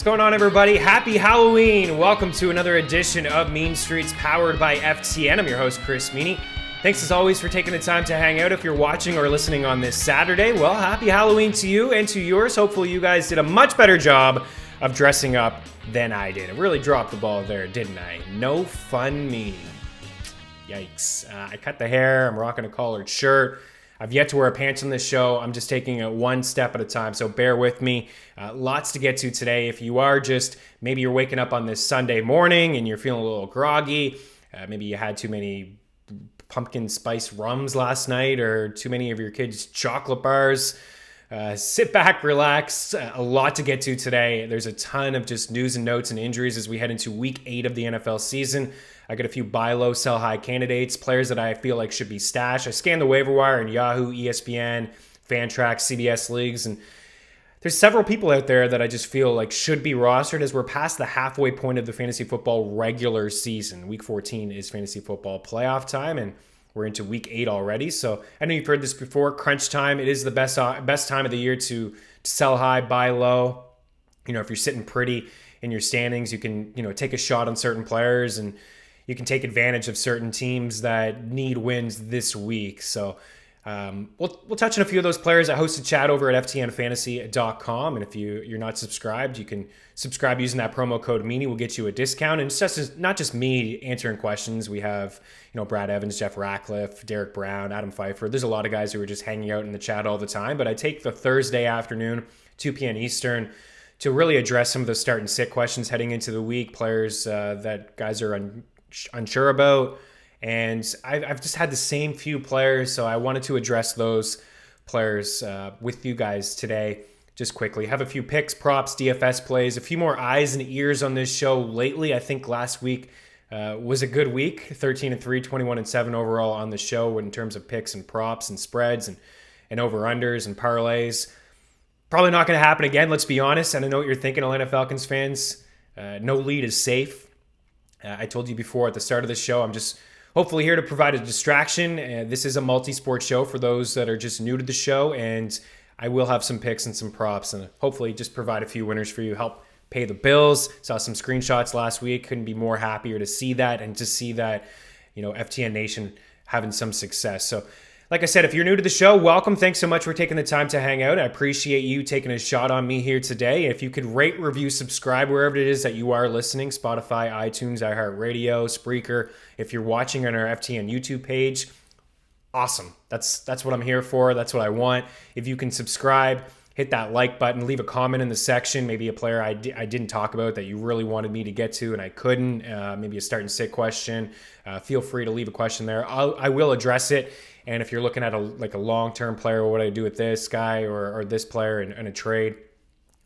What's going on, everybody? Happy Halloween! Welcome to another edition of Mean Streets powered by FTN. I'm your host, Chris Meaney. Thanks as always for taking the time to hang out. If you're watching or listening on this Saturday, well, happy Halloween to you and to yours. Hopefully you guys did a much better job of dressing up than I did. I really dropped the ball there, didn't I? No fun me. Yikes. I cut the hair. I'm rocking a collared shirt. I've yet to wear pants on this show. I'm just taking it one step at a time, so bear with me. Lots to get to today. If you are maybe you're waking up on this Sunday morning and you're feeling a little groggy. Maybe you had too many pumpkin spice rums last night or too many of your kids' chocolate bars. Sit back, relax. A lot to get to today. There's a ton of just news and notes and injuries as we head into week 8 of the NFL season. I got a few buy low, sell high candidates, players that I feel like should be stashed. I scanned the waiver wire in Yahoo, ESPN, Fantrax, CBS leagues, and there's several people out there that I just feel like should be rostered as we're past the halfway point of the fantasy football regular season. Week 14 is fantasy football playoff time, and we're into week 8 already. So I know you've heard this before. Crunch time. It is the best time of the year to sell high, buy low. You know, if you're sitting pretty in your standings, you can, take a shot on certain players and you can take advantage of certain teams that need wins this week. So we'll touch on a few of those players. I host a chat over at ftnfantasy.com. And if you're not subscribed, you can subscribe using that promo code Meaney. We'll get you a discount. And it's not just me answering questions. We have, Brad Evans, Jeff Ratcliffe, Derek Brown, Adam Pfeiffer. There's a lot of guys who are just hanging out in the chat all the time. But I take the Thursday afternoon, 2 p.m. Eastern, to really address some of the start and sit questions heading into the week. Players that guys are unsure about. And I've just had the same few players, so I wanted to address those players with you guys today just quickly. Have a few picks, props, DFS plays, a few more eyes and ears on this show lately. I think last week was a good week, 13-3, 21-7 overall on the show in terms of picks and props and spreads and over-unders and parlays. Probably not going to happen again, let's be honest. And I know what you're thinking, Atlanta Falcons fans. No lead is safe. I told you before at the start of the show, I'm just hopefully here to provide a distraction. This is a multi-sport show for those that are just new to the show, and I will have some picks and some props and hopefully just provide a few winners for you, help pay the bills. Saw some screenshots last week. Couldn't be more happier to see that and to see that, FTN Nation having some success. So like I said, if you're new to the show, welcome. Thanks so much for taking the time to hang out. I appreciate you taking a shot on me here today. If you could rate, review, subscribe wherever it is that you are listening, Spotify, iTunes, iHeartRadio, Spreaker. If you're watching on our FTN YouTube page, awesome. That's what I'm here for. That's what I want. If you can subscribe, hit that like button, leave a comment in the section, maybe a player I didn't talk about that you really wanted me to get to and I couldn't, maybe a start and sit question. Feel free to leave a question there. I will address it. And if you're looking at a long-term player, what do I do with this guy or this player in a trade,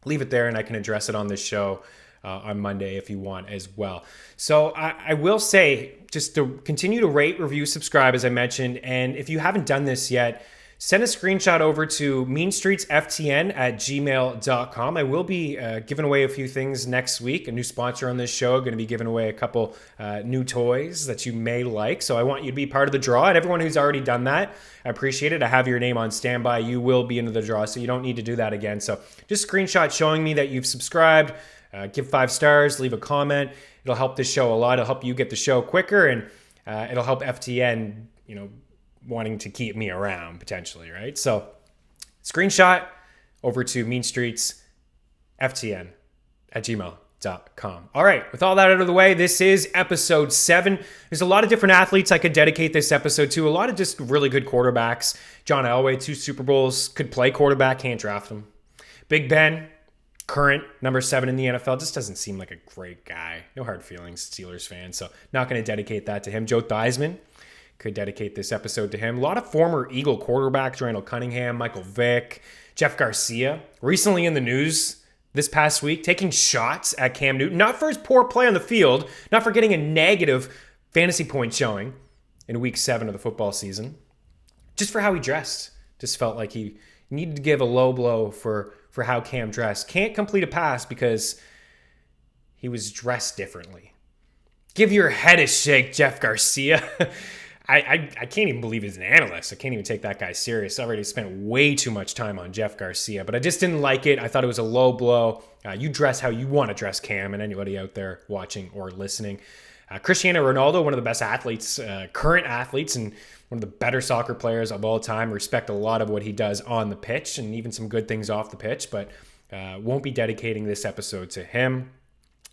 leave it there and I can address it on this show on Monday if you want as well. So I will say, just to continue to rate, review, subscribe, as I mentioned. And if you haven't done this yet, send a screenshot over to MeanStreetsEP7 @gmail.com. I will be giving away a few things next week. A new sponsor on this show, going to be giving away a couple new toys that you may like. So I want you to be part of the draw. And everyone who's already done that, I appreciate it. I have your name on standby. You will be into the draw, so you don't need to do that again. So just screenshot showing me that you've subscribed. Give 5 stars, leave a comment. It'll help this show a lot. It'll help you get the show quicker, and it'll help FTN, wanting to keep me around potentially, right? So screenshot over to MeanStreetsEP7 @gmail.com. All right, with all that out of the way, this is episode 7. There's a lot of different athletes I could dedicate this episode to. A lot of just really good quarterbacks. John Elway, 2 Super Bowls, could play quarterback, can't draft him. Big Ben, current number 7 in the NFL, just doesn't seem like a great guy. No hard feelings, Steelers fan, so not going to dedicate that to him. Joe Theismann, could dedicate this episode to him. A lot of former Eagle quarterbacks, Randall Cunningham, Michael Vick, Jeff Garcia, recently in the news this past week, taking shots at Cam Newton, not for his poor play on the field, not for getting a negative fantasy point showing in week 7 of the football season, just for how he dressed. Just felt like he needed to give a low blow for how Cam dressed. Can't complete a pass because he was dressed differently. Give your head a shake, Jeff Garcia. I can't even believe he's an analyst. I can't even take that guy serious. I already spent way too much time on Jeff Garcia, but I just didn't like it. I thought it was a low blow. You dress how you want to dress, Cam, and anybody out there watching or listening. Cristiano Ronaldo, one of the best athletes, current athletes, and one of the better soccer players of all time. Respect a lot of what he does on the pitch and even some good things off the pitch, but won't be dedicating this episode to him.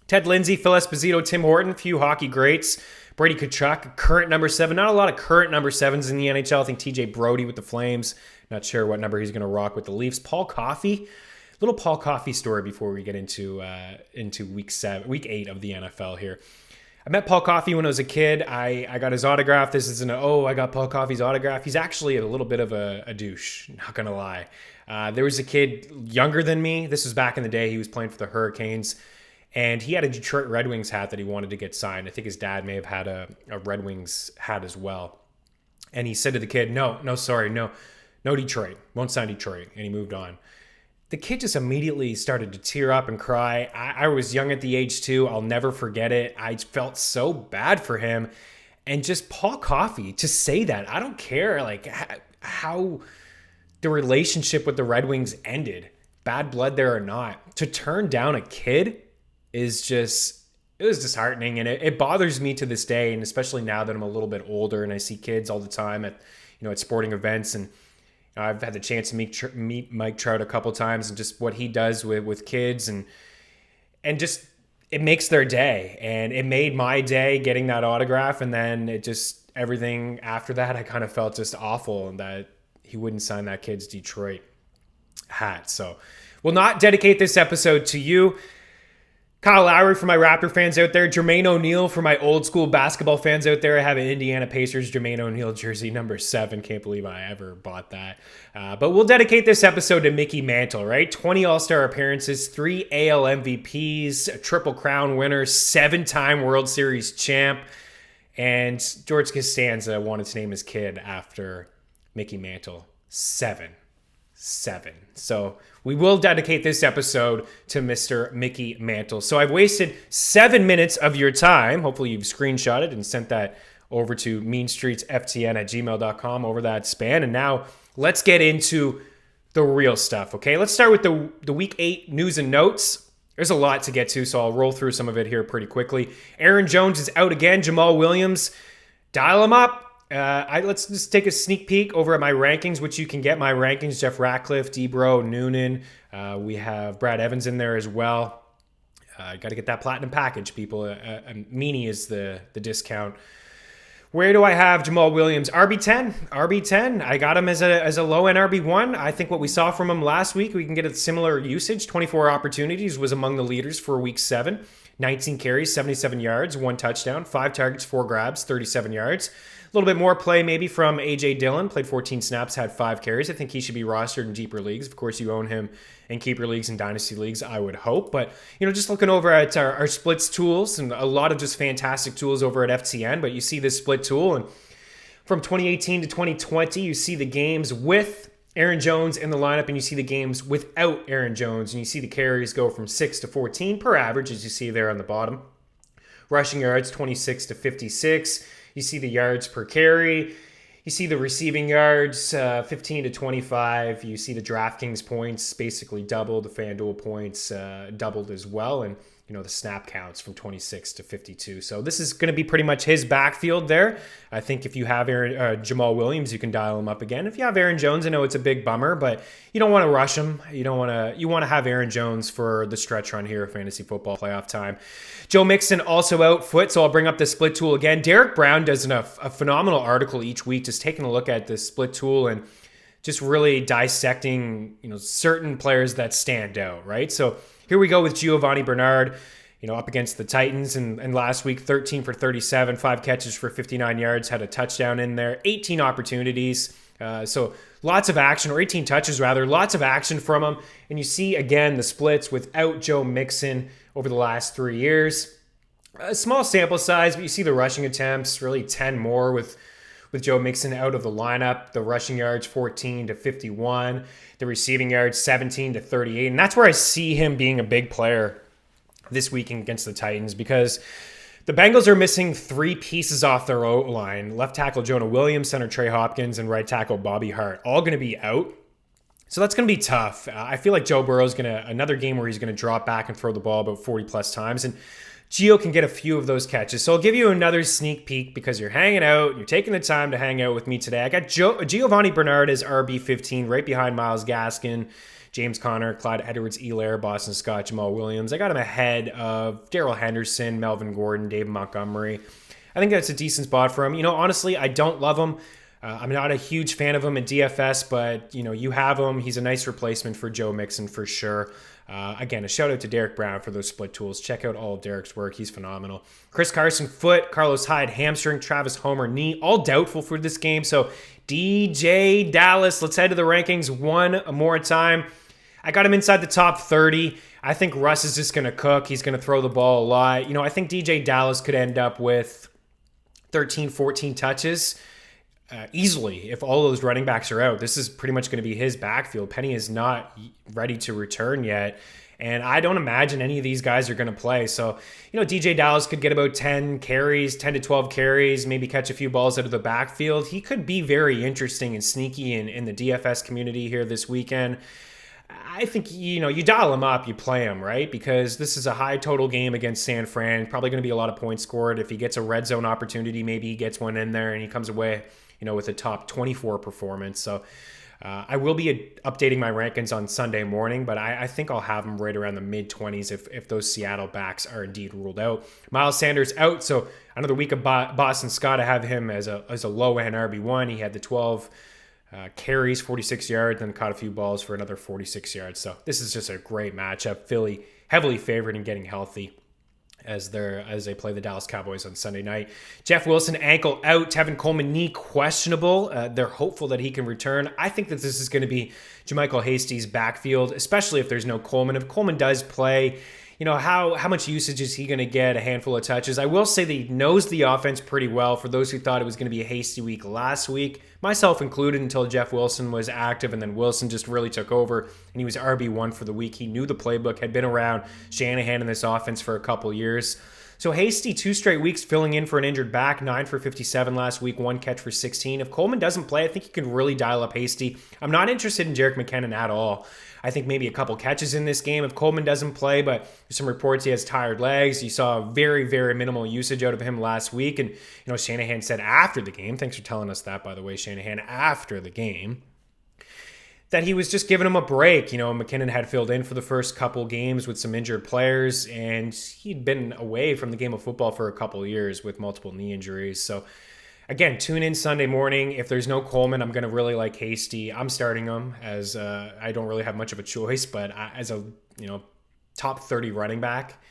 Ted Lindsay, Phil Esposito, Tim Horton, few hockey greats. Brady Tkachuk, current number 7. Not a lot of current number 7s in the NHL. I think TJ Brody with the Flames. Not sure what number he's going to rock with the Leafs. Paul Coffey. Little Paul Coffey story before we get into week 8 of the NFL here. I met Paul Coffey when I was a kid. I got his autograph. This isn't I got Paul Coffey's autograph. He's actually a little bit of a douche, not going to lie. There was a kid younger than me. This was back in the day. He was playing for the Hurricanes. And he had a Detroit Red Wings hat that he wanted to get signed. I think his dad may have had a Red Wings hat as well. And he said to the kid, no, Detroit. Won't sign Detroit. And he moved on. The kid just immediately started to tear up and cry. I was young at the age too. I'll never forget it. I felt so bad for him. And just Paul Coffey to say that. I don't care like how the relationship with the Red Wings ended. Bad blood there or not. To turn down a kid is just, it was disheartening, and it bothers me to this day, and especially now that I'm a little bit older and I see kids all the time at sporting events, and I've had the chance to meet Mike Trout a couple times, and just what he does with kids, and just it makes their day, and it made my day getting that autograph, and then it just everything after that I kind of felt just awful, and that he wouldn't sign that kid's Detroit hat. So we'll not dedicate this episode to you. Kyle Lowry for my Raptor fans out there. Jermaine O'Neal for my old school basketball fans out there. I have an Indiana Pacers Jermaine O'Neal jersey, number 7. Can't believe I ever bought that. But we'll dedicate this episode to Mickey Mantle, right? 20 All-Star appearances, 3 AL MVPs, a Triple Crown winner, 7-time World Series champ. And George Costanza wanted to name his kid after Mickey Mantle. 7. So we will dedicate this episode to Mr. Mickey Mantle. So I've wasted 7 minutes of your time. Hopefully you've screenshotted and sent that over to MeanStreetsEP7 over that span. And now let's get into the real stuff, okay? Let's start with the Week 8 news and notes. There's a lot to get to, so I'll roll through some of it here pretty quickly. Aaron Jones is out again. Jamaal Williams, dial him up. Let's just take a sneak peek over at my rankings, which you can get my rankings. Jeff Ratcliffe, Debro, Noonan. We have Brad Evans in there as well. Got to get that platinum package, people. Meaney is the discount. Where do I have Jamaal Williams? RB10. I got him as a low-end RB1. I think what we saw from him last week, we can get a similar usage. 24 opportunities, was among the leaders for Week 7. 19 carries, 77 yards, 1 touchdown, 5 targets, 4 grabs, 37 yards. A little bit more play maybe from A.J. Dillon. Played 14 snaps, had 5 carries. I think he should be rostered in deeper leagues. Of course, you own him in keeper leagues and dynasty leagues, I would hope. But, just looking over at our splits tools, and a lot of just fantastic tools over at FTN. But you see this split tool, and from 2018 to 2020, you see the games with Aaron Jones in the lineup, and you see the games without Aaron Jones, and you see the carries go from 6 to 14 per average, as you see there on the bottom. Rushing yards, 26 to 56. You see the yards per carry. You see the receiving yards, 15 to 25. You see the DraftKings points basically doubled. The FanDuel points doubled as well. And, the snap counts from 26 to 52. So this is going to be pretty much his backfield there. I think if you have Jamaal Williams, you can dial him up again. If you have Aaron Jones, I know it's a big bummer, but you don't want to rush him. You want to have Aaron Jones for the stretch run here of fantasy football playoff time. Joe Mixon also out foot, so I'll bring up the split tool again. Derek Brown does a phenomenal article each week, just taking a look at the split tool and just really dissecting, certain players that stand out, right? So here we go with Giovani Bernard, up against the Titans. And last week, 13 for 37, 5 catches for 59 yards, had a touchdown in there, 18 opportunities. So lots of action, or 18 touches rather, lots of action from him. And you see, again, the splits without Joe Mixon over the last 3 years. A small sample size, but you see the rushing attempts, really 10 more with Joe Mixon out of the lineup. The rushing yards, 14 to 51. The receiving yards, 17 to 38. And that's where I see him being a big player this week against the Titans, because The Bengals are missing 3 pieces off their O-line. Left tackle Jonah Williams, center Trey Hopkins, and right tackle Bobby Hart. All going to be out. So that's going to be tough. I feel like Joe Burrow's going to, another game where he's going to drop back and throw the ball about 40 plus times. And Gio can get a few of those catches. So I'll give you another sneak peek because you're hanging out. You're taking the time to hang out with me today. I got Giovani Bernard as RB15 right behind Myles Gaskin, James Conner, Clyde Edwards-Helaire, Boston Scott, Jamaal Williams. I got him ahead of Darrell Henderson, Melvin Gordon, David Montgomery. I think that's a decent spot for him. Honestly, I don't love him. I'm not a huge fan of him in DFS, but, you have him. He's a nice replacement for Joe Mixon for sure. Again, a shout out to Derek Brown for those split tools. Check out all of Derek's work. He's phenomenal. Chris Carson, foot. Carlos Hyde, hamstring. Travis Homer, knee. All doubtful for this game. So DeeJay, Dallas. Let's head to the rankings one more time. I got him inside the top 30. I think Russ is just going to cook. He's going to throw the ball a lot. I think DeeJay Dallas could end up with 13, 14 touches easily if all those running backs are out. This is pretty much going to be his backfield. Penny is not ready to return yet. And I don't imagine any of these guys are going to play. So, DeeJay Dallas could get about 10 to 12 carries, maybe catch a few balls out of the backfield. He could be very interesting and sneaky in the DFS community here this weekend. I think, you dial him up, you play him, right? Because this is a high total game against San Fran. Probably going to be a lot of points scored. If he gets a red zone opportunity, maybe he gets one in there and he comes away, with a top 24 performance. So I will be updating my rankings on Sunday morning, but I think I'll have him right around the mid-20s if those Seattle backs are indeed ruled out. Miles Sanders out, so another week of Boston Scott. I have him as a low-end RB1. He had the 12 carries, 46 yards, then caught a few balls for another 46 yards. So this is just a great matchup. Philly heavily favored in getting healthy as they play the Dallas Cowboys on Sunday night. Jeff Wilson, ankle out. Tevin Coleman, knee questionable. They're hopeful that he can return. I think that this is going to be JaMycal Hasty's backfield, especially if there's no Coleman. If Coleman does play, how much usage is he going to get? A handful of touches. I will say that he knows the offense pretty well. For those who thought it was going to be a Hasty week last week, myself included, until Jeff Wilson was active, and then Wilson just really took over, and he was RB1 for the week. He knew the playbook, had been around Shanahan in this offense for a couple years. So Hasty, 2 straight weeks filling in for an injured back, 9 for 57 last week, 1 catch for 16. If Coleman doesn't play, I think you can really dial up Hasty. I'm not interested in Jerick McKinnon at all. I think maybe a couple catches in this game if Coleman doesn't play, but there's some reports he has tired legs. You saw very, very minimal usage out of him last week. And, Shanahan said after the game, thanks for telling us that, by the way, Shanahan, after the game, that he was just giving him a break. McKinnon had filled in for the first couple games with some injured players, and he'd been away from the game of football for a couple years with multiple knee injuries. So, again, tune in Sunday morning. If there's no Coleman, I'm going to really like Hasty. I'm starting him as I don't really have much of a choice, but as a top 30 running back,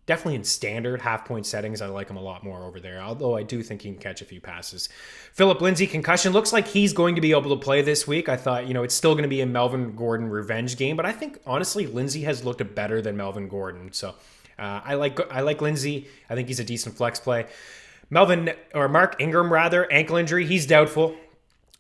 definitely in standard half-point settings, I like him a lot more over there, although I do think he can catch a few passes. Phillip Lindsay, concussion. Looks like he's going to be able to play this week. I thought, it's still going to be a Melvin Gordon revenge game, but I think, honestly, Lindsay has looked better than Melvin Gordon. So I like Lindsay. I think he's a decent flex play. Mark Ingram, ankle injury. He's doubtful.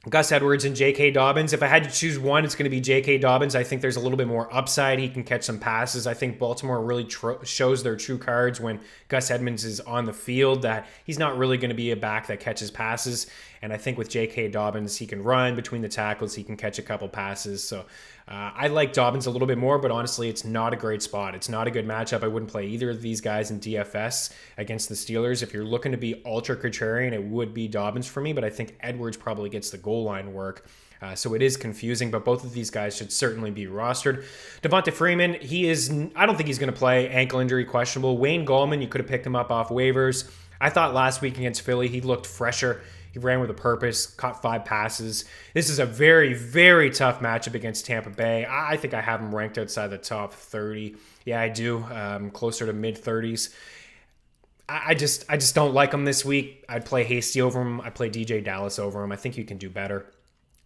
Gus Edwards and J.K. Dobbins. If I had to choose one, it's going to be J.K. Dobbins. I think there's a little bit more upside. He can catch some passes. I think Baltimore really shows their true cards when Gus Edmonds is on the field, that he's not really going to be a back that catches passes. And I think with J.K. Dobbins, he can run between the tackles. He can catch a couple passes. So I like Dobbins a little bit more, but honestly, it's not a great spot. It's not a good matchup. I wouldn't play either of these guys in DFS against the Steelers. If you're looking to be ultra contrarian, it would be Dobbins for me, but I think Edwards probably gets the goal line work. So it is confusing, but both of these guys should certainly be rostered. Devonta Freeman, I don't think he's going to play. Ankle injury questionable. Wayne Gallman, you could have picked him up off waivers. I thought last week against Philly, he looked fresher. He ran with a purpose, caught 5 passes. This is a very, very tough matchup against Tampa Bay. I think I have him ranked outside the top 30. Yeah, I do. Closer to mid-30s. I just don't like him this week. I'd play Hasty over him. I'd play DeeJay Dallas over him. I think you can do better.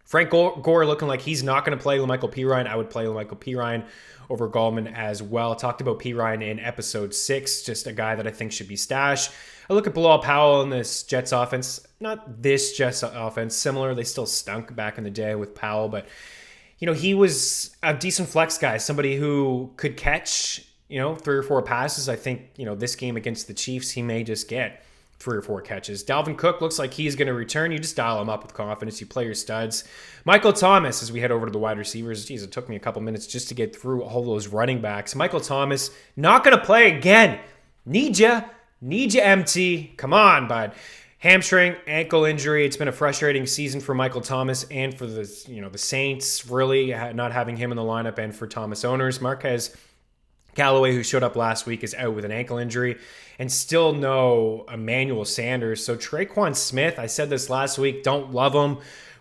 Frank Gore looking like he's not going to play JaMycal Perine. I would play JaMycal Perine over Gallman as well. Talked about Perine in episode 6, just a guy that I think should be stashed. I look at Bilal Powell in this Jets offense. Not this Jets offense, similar. They still stunk back in the day with Powell, but he was a decent flex guy, somebody who could catch 3 or 4 passes. I think, this game against the Chiefs, he may just get 3 or 4 catches. Dalvin Cook looks like he's going to return. You just dial him up with confidence. You play your studs. Michael Thomas, as we head over to the wide receivers. Geez, it took me a couple minutes just to get through all those running backs. Michael Thomas, not going to play again. Need ya, MT. Come on, bud. Hamstring, ankle injury. It's been a frustrating season for Michael Thomas and for the Saints, really, not having him in the lineup, and for Thomas owners. Marquez Callaway, who showed up last week, is out with an ankle injury, and still no Emmanuel Sanders. So Traquan Smith, I said this last week, don't love him.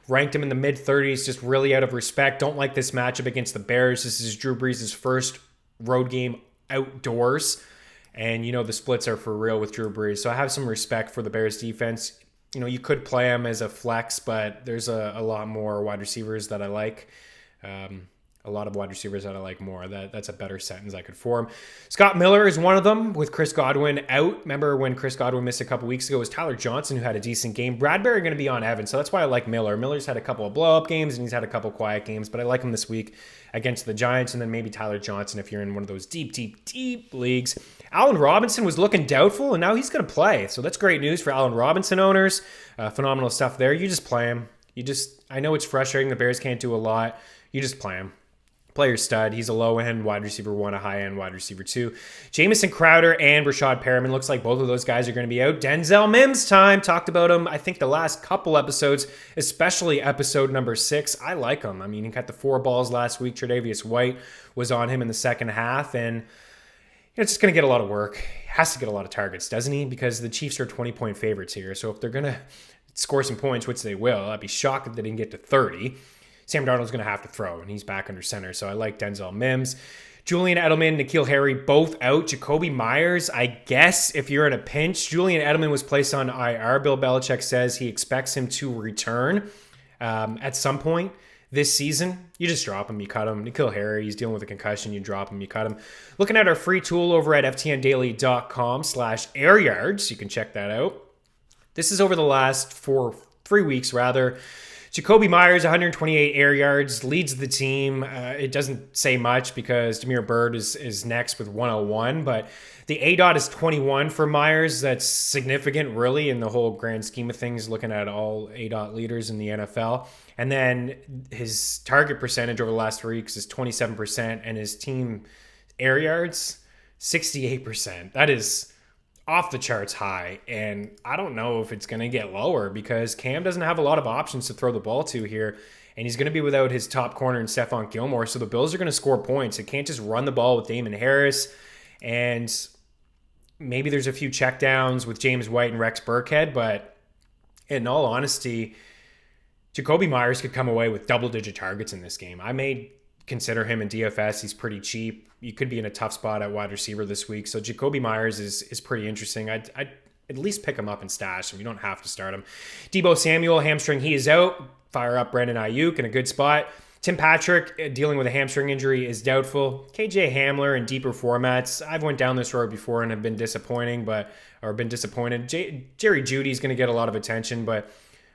Ranked him in the mid-30s, just really out of respect. Don't like this matchup against the Bears. This is Drew Brees' first road game outdoors. And the splits are for real with Drew Brees. So I have some respect for the Bears defense. You could play him as a flex, but there's a lot more wide receivers that I like. A lot of wide receivers that I like more. That's a better sentence I could form. Scott Miller is one of them with Chris Godwin out. Remember when Chris Godwin missed a couple weeks ago? It was Tyler Johnson who had a decent game. Bradbury going to be on Evans, so that's why I like Miller. Miller's had a couple of blow-up games, and he's had a couple quiet games, but I like him this week against the Giants, and then maybe Tyler Johnson if you're in one of those deep leagues. Allen Robinson was looking doubtful, and now he's going to play, so that's great news for Allen Robinson owners. Phenomenal stuff there. You just play him. I know it's frustrating. The Bears can't do a lot. You just play him. Player stud. He's a low-end wide receiver 1, a high-end wide receiver 2. Jamison Crowder and Rashad Perriman. Looks like both of those guys are going to be out. Denzel Mims time. Talked about him, I think, the last couple episodes, especially episode number 6. I like him. I mean, he got the 4 balls last week. Tre'Davious White was on him in the second half, and it's just going to get a lot of work. He has to get a lot of targets, doesn't he? Because the Chiefs are 20-point favorites here. So if they're going to score some points, which they will, I'd be shocked if they didn't get to 30. Sam Darnold's going to have to throw, and he's back under center. So I like Denzel Mims. Julian Edelman, N'Keal Harry, both out. Jacoby Myers, I guess, if you're in a pinch. Julian Edelman was placed on IR. Bill Belichick says he expects him to return at some point this season. You just drop him, you cut him. N'Keal Harry, he's dealing with a concussion. You drop him, you cut him. Looking at our free tool over at ftndaily.com/air yards. You can check that out. This is over the last 3 weeks, rather. Jacoby Myers, 128 air yards, leads the team. It doesn't say much because Damiere Byrd is next with 101, but the ADOT is 21 for Myers. That's significant, really, in the whole grand scheme of things, looking at all ADOT leaders in the NFL. And then his target percentage over the last 3 weeks is 27%, and his team air yards, 68%. That is off the charts high, and I don't know if it's going to get lower because Cam doesn't have a lot of options to throw the ball to here, and he's going to be without his top corner in Stephon Gilmore, so the Bills are going to score points. It can't just run the ball with Damon Harris, and maybe there's a few checkdowns with James White and Rex Burkhead, but in all honesty, Jacoby Myers could come away with double-digit targets in this game. I may consider him in DFS. He's pretty cheap. You could be in a tough spot at wide receiver this week. So Jacoby Myers is pretty interesting. I'd at least pick him up and stash him. You don't have to start him. Deebo Samuel, hamstring, he is out. Fire up Brandon Ayuk in a good spot. Tim Patrick, dealing with a hamstring injury, is doubtful. KJ Hamler in deeper formats. I've went down this road before and have been disappointed. Jerry Jeudy's going to get a lot of attention, but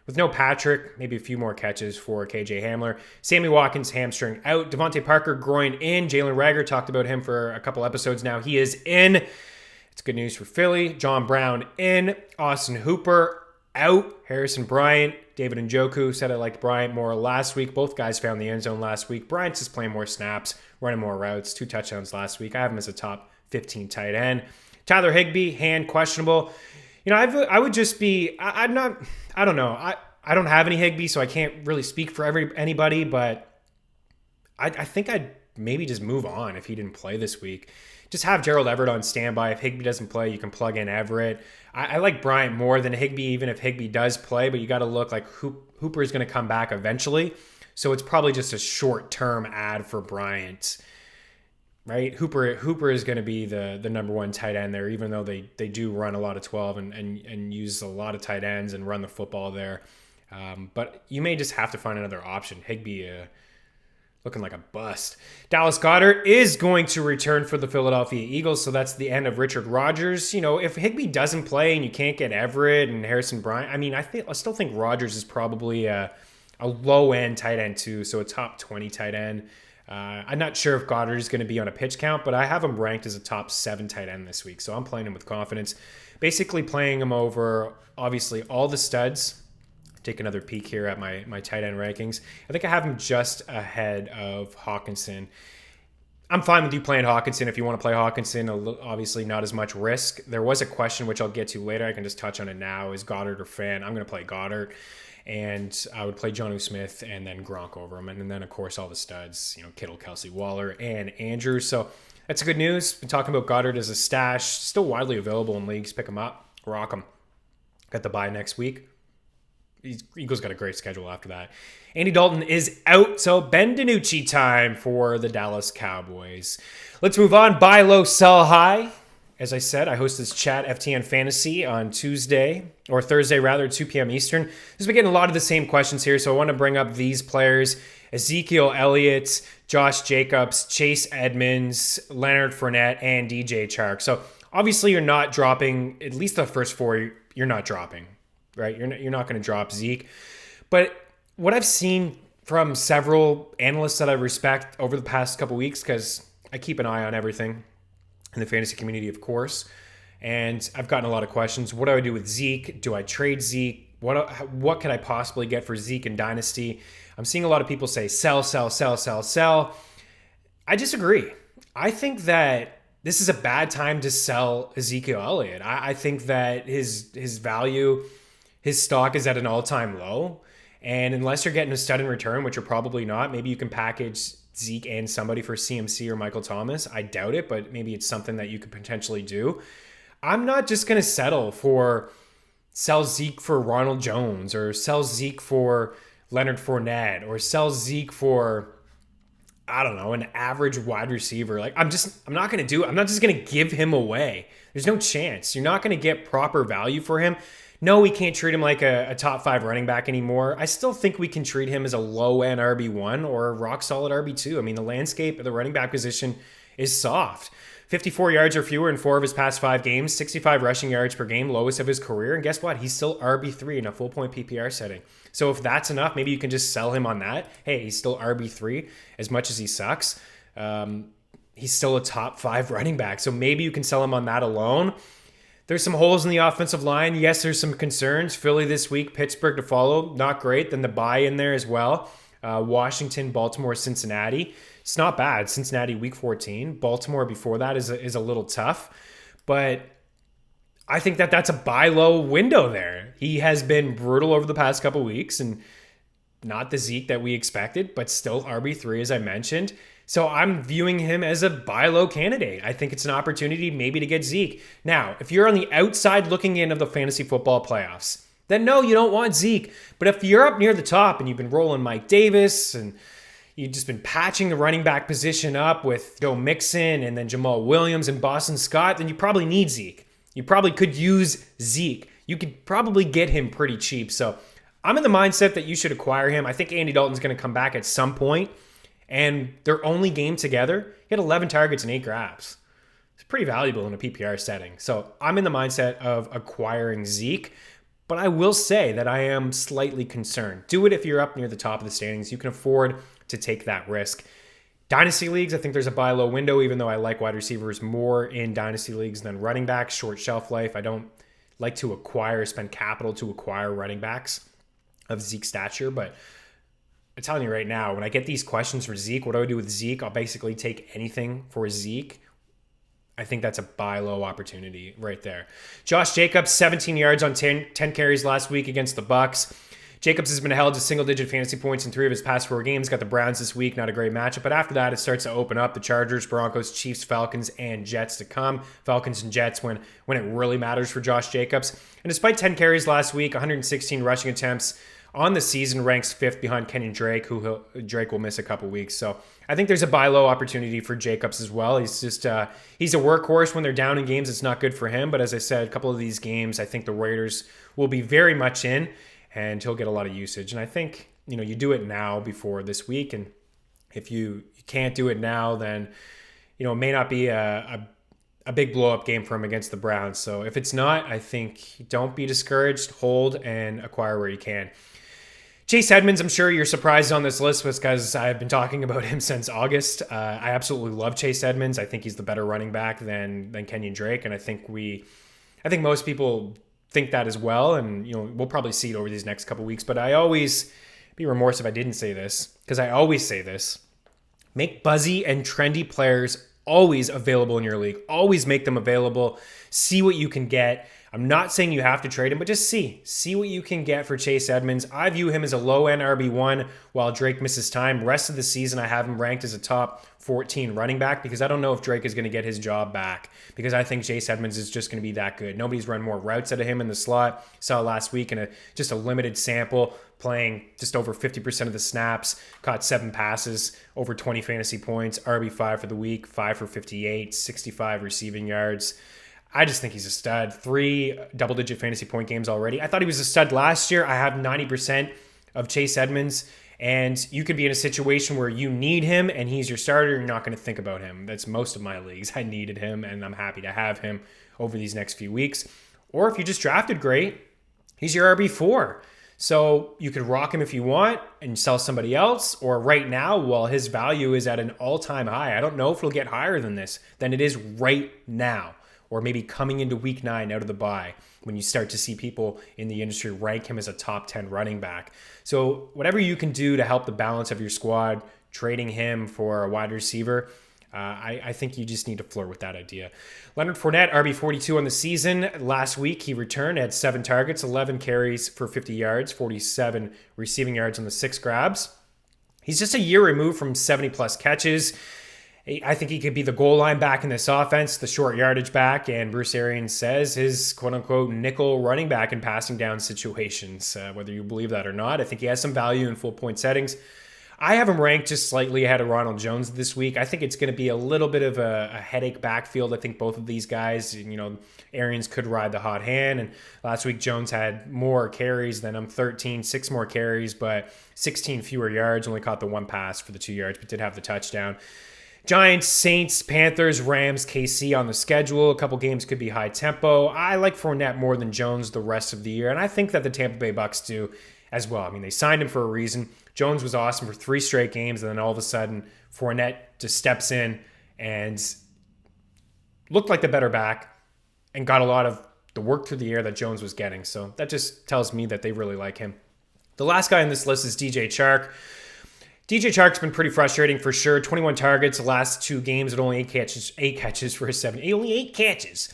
with no Patrick, maybe a few more catches for KJ Hamler. Sammy Watkins, hamstring out. Devontae Parker, groin in. Jalen Reagor, talked about him for a couple episodes now. He is in. It's good news for Philly. John Brown in. Austin Hooper out. Harrison Bryant, David Njoku. Said I liked Bryant more last week. Both guys found the end zone last week. Bryant's just playing more snaps, running more routes. 2 touchdowns last week. I have him as a top 15 tight end. Tyler Higbee, hand questionable. I would just be, I don't know. I don't have any Higbee, so I can't really speak for anybody, but I think I'd maybe just move on if he didn't play this week. Just have Gerald Everett on standby. If Higbee doesn't play, you can plug in Everett. I like Bryant more than Higbee, even if Higbee does play, but you got to look like Hooper is going to come back eventually. So it's probably just a short-term ad for Bryant. Right, Hooper is going to be the number 1 tight end there, even though they do run a lot of 12 and use a lot of tight ends and run the football there. But you may just have to find another option. Higbee looking like a bust. Dallas Goedert is going to return for the Philadelphia Eagles, so that's the end of Richard Rodgers. If Higbee doesn't play and you can't get I still think Rodgers is probably a low-end tight end too, so a top 20 tight end. I'm not sure if Goddard is going to be on a pitch count, but I have him ranked as a top 7 tight end this week. So I'm playing him with confidence. Basically playing him over, obviously, all the studs. Take another peek here at my tight end rankings. I think I have him just ahead of Hawkinson. I'm fine with you playing Hawkinson if you want to play Hawkinson. Obviously, not as much risk. There was a question, which I'll get to later. I can just touch on it now. Is Goddard or Fan? I'm going to play Goddard. And I would play Jonnu Smith and then Gronk over him. And then, of course, all the studs, Kittle, Kelsey, Waller, and Andrews. So that's good news. Been talking about Goddard as a stash. Still widely available in leagues. Pick him up. Rock him. Got the bye next week. Eagles got a great schedule after that. Andy Dalton is out, so Ben DiNucci time for the Dallas Cowboys. Let's move on. Buy low, sell high. As I said, I host this chat, FTN Fantasy, on Thursday, 2 p.m. Eastern. Just been getting a lot of the same questions here, so I want to bring up these players. Ezekiel Elliott, Josh Jacobs, Chase Edmonds, Leonard Fournette, and DeeJay Chark. So obviously you're not dropping, at least the first 4, you're not dropping, right? You're not going to drop Zeke. But what I've seen from several analysts that I respect over the past couple weeks, because I keep an eye on everything in the fantasy community, of course. And I've gotten a lot of questions. What do I do with Zeke? Do I trade Zeke? What could I possibly get for Zeke in Dynasty? I'm seeing a lot of people say sell, sell, sell, sell, sell. I disagree. I think that this is a bad time to sell Ezekiel Elliott. I think that his value, his stock is at an all-time low. And unless you're getting a stud in return, which you're probably not, maybe you can package Zeke and somebody for CMC or Michael Thomas. I doubt it, but maybe it's something that you could potentially do. I'm not just going to settle for sell Zeke for Ronald Jones or sell Zeke for Leonard Fournette or sell Zeke for, I don't know, an average wide receiver. Like I'm not going to do it. I'm not just going to give him away. There's no chance. You're not going to get proper value for him. No, we can't treat him like a top 5 running back anymore. I still think we can treat him as a low-end RB1 or a rock-solid RB2. I mean, the landscape of the running back position is soft. 54 yards or fewer in 4 of his past 5 games, 65 rushing yards per game, lowest of his career. And guess what? He's still RB3 in a full-point PPR setting. So if that's enough, maybe you can just sell him on that. Hey, he's still RB3 as much as he sucks. He's still a top 5 running back. So maybe you can sell him on that alone. There's some holes in the offensive line. Yes, there's some concerns. Philly this week, Pittsburgh to follow. Not great. Then the bye in there as well. Washington, Baltimore, Cincinnati. It's not bad. Cincinnati week 14. Baltimore before that is a little tough. But I think that's a buy low window there. He has been brutal over the past couple weeks and not the Zeke that we expected, but still RB3 as I mentioned. So I'm viewing him as a buy low candidate. I think it's an opportunity maybe to get Zeke. Now, if you're on the outside looking in of the fantasy football playoffs, then no, you don't want Zeke. But if you're up near the top and you've been rolling Mike Davis and you've just been patching the running back position up with Joe Mixon and then Jamaal Williams and Boston Scott, then you probably need Zeke. You probably could use Zeke. You could probably get him pretty cheap. So I'm in the mindset that you should acquire him. I think Andy Dalton's going to come back at some point. And their only game together, he had 11 targets and 8 grabs. It's pretty valuable in a PPR setting. So I'm in the mindset of acquiring Zeke, but I will say that I am slightly concerned. Do it if you're up near the top of the standings. You can afford to take that risk. Dynasty leagues, I think there's a buy low window, even though I like wide receivers more in dynasty leagues than running backs, short shelf life. I don't like to spend capital to acquire running backs of Zeke's stature, but I'm telling you right now, when I get these questions for Zeke, what do I do with Zeke? I'll basically take anything for Zeke. I think that's a buy low opportunity right there. Josh Jacobs, 17 yards on 10 carries last week against the Bucs. Jacobs has been held to single-digit fantasy points in 3 of his past 4 games. Got the Browns this week, not a great matchup. But after that, it starts to open up. The Chargers, Broncos, Chiefs, Falcons, and Jets to come. Falcons and Jets when it really matters for Josh Jacobs. And despite 10 carries last week, 116 rushing attempts on the season, ranks 5th behind Kenyon Drake, who Drake will miss a couple weeks. So I think there's a buy low opportunity for Jacobs as well. He's just he's a workhorse. When they're down in games, it's not good for him. But as I said, a couple of these games, I think the Raiders will be very much in, and he'll get a lot of usage. And I think, you do it now before this week. And if you can't do it now, then, it may not be a big blow-up game for him against the Browns. So if it's not, I think don't be discouraged, hold, and acquire where you can. Chase Edmonds, I'm sure you're surprised on this list because I've been talking about him since August. I absolutely love Chase Edmonds. I think he's the better running back than Kenyon Drake, and I think most people think that as well. And we'll probably see it over these next couple weeks. But I always be remorse if I didn't say this, because I always say this: make buzzy and trendy players always available in your league. Always make them available. See what you can get. I'm not saying you have to trade him, but just see what you can get for Chase Edmonds. I view him as a low-end RB1 while Drake misses time. Rest of the season, I have him ranked as a top 14 running back because I don't know if Drake is going to get his job back, because I think Chase Edmonds is just going to be that good. Nobody's run more routes out of him in the slot. Saw last week in just a limited sample, playing just over 50% of the snaps, caught 7 passes, over 20 fantasy points, RB5 for the week, 5 for 58, 65 receiving yards. I just think he's a stud. 3 double-digit fantasy point games already. I thought he was a stud last year. I have 90% of Chase Edmonds, and you could be in a situation where you need him and he's your starter. You're not going to think about him. That's most of my leagues. I needed him, and I'm happy to have him over these next few weeks. Or if you just drafted great, he's your RB4. So you could rock him if you want and sell somebody else, or right now, while his value is at an all-time high. I don't know if it'll get higher than it is right now. Or maybe coming into week 9 out of the bye when you start to see people in the industry rank him as a top 10 running back. So whatever you can do to help the balance of your squad, trading him for a wide receiver, I think you just need to flirt with that idea. Leonard Fournette, RB42 on the season. Last week, he returned, had 7 targets, 11 carries for 50 yards, 47 receiving yards on the 6 grabs. He's just a year removed from 70-plus catches. I think he could be the goal line back in this offense, the short yardage back, and Bruce Arians says his quote-unquote nickel running back in passing down situations. Whether you believe that or not, I think he has some value in full point settings. I have him ranked just slightly ahead of Ronald Jones this week. I think it's going to be a little bit of a headache backfield. I think both of these guys, Arians could ride the hot hand. And last week, Jones had more carries than him, 6 more carries, but 16 fewer yards, only caught the 1 pass for the 2 yards, but did have the touchdown. Giants, Saints, Panthers, Rams, KC on the schedule. A couple games could be high tempo. I like Fournette more than Jones the rest of the year, and I think that the Tampa Bay Bucks do as well. I mean, they signed him for a reason. Jones was awesome for 3 straight games, and then all of a sudden, Fournette just steps in and looked like the better back and got a lot of the work through the air that Jones was getting. So that just tells me that they really like him. The last guy on this list is DeeJay Chark. DeeJay Chark's been pretty frustrating for sure. 21 targets the last 2 games at only 8 catches for his 7. Only 8 catches.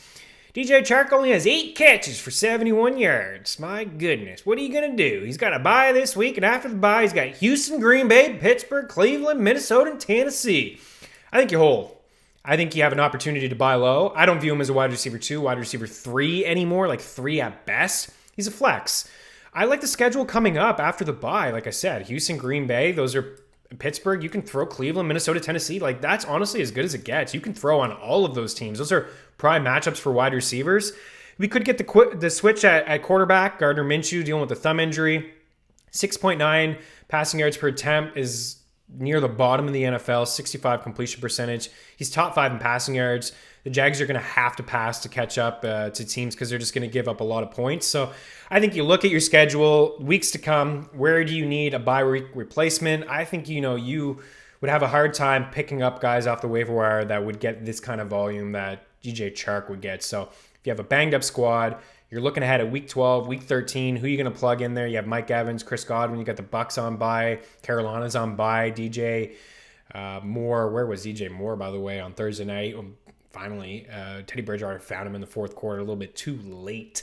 DeeJay Chark only has 8 catches for 71 yards. My goodness. What are you going to do? He's got a bye this week, and after the bye, he's got Houston, Green Bay, Pittsburgh, Cleveland, Minnesota, and Tennessee. I think you hold. I think you have an opportunity to buy low. I don't view him as a wide receiver 2, wide receiver 3 anymore, like 3 at best. He's a flex. I like the schedule coming up after the bye. Like I said, Houston, Green Bay, those are Pittsburgh. You can throw Cleveland, Minnesota, Tennessee. Like, that's honestly as good as it gets. You can throw on all of those teams. Those are prime matchups for wide receivers. We could get the switch at quarterback. Gardner Minshew dealing with a thumb injury. 6.9 passing yards per attempt is near the bottom of the NFL. 65 completion percentage. He's top 5 in passing yards. The Jags are going to have to pass to catch up to teams because they're just going to give up a lot of points. So I think you look at your schedule, weeks to come, where do you need a bye week replacement? I think, you would have a hard time picking up guys off the waiver wire that would get this kind of volume that DeeJay Chark would get. So if you have a banged up squad, you're looking ahead at week 12, week 13, who are you going to plug in there? You have Mike Evans, Chris Godwin, you got the Bucks on bye, Carolina's on bye, DJ Moore. Where was DJ Moore, by the way, on Thursday night? Finally, Teddy Bridgewater found him in the 4th quarter, a little bit too late.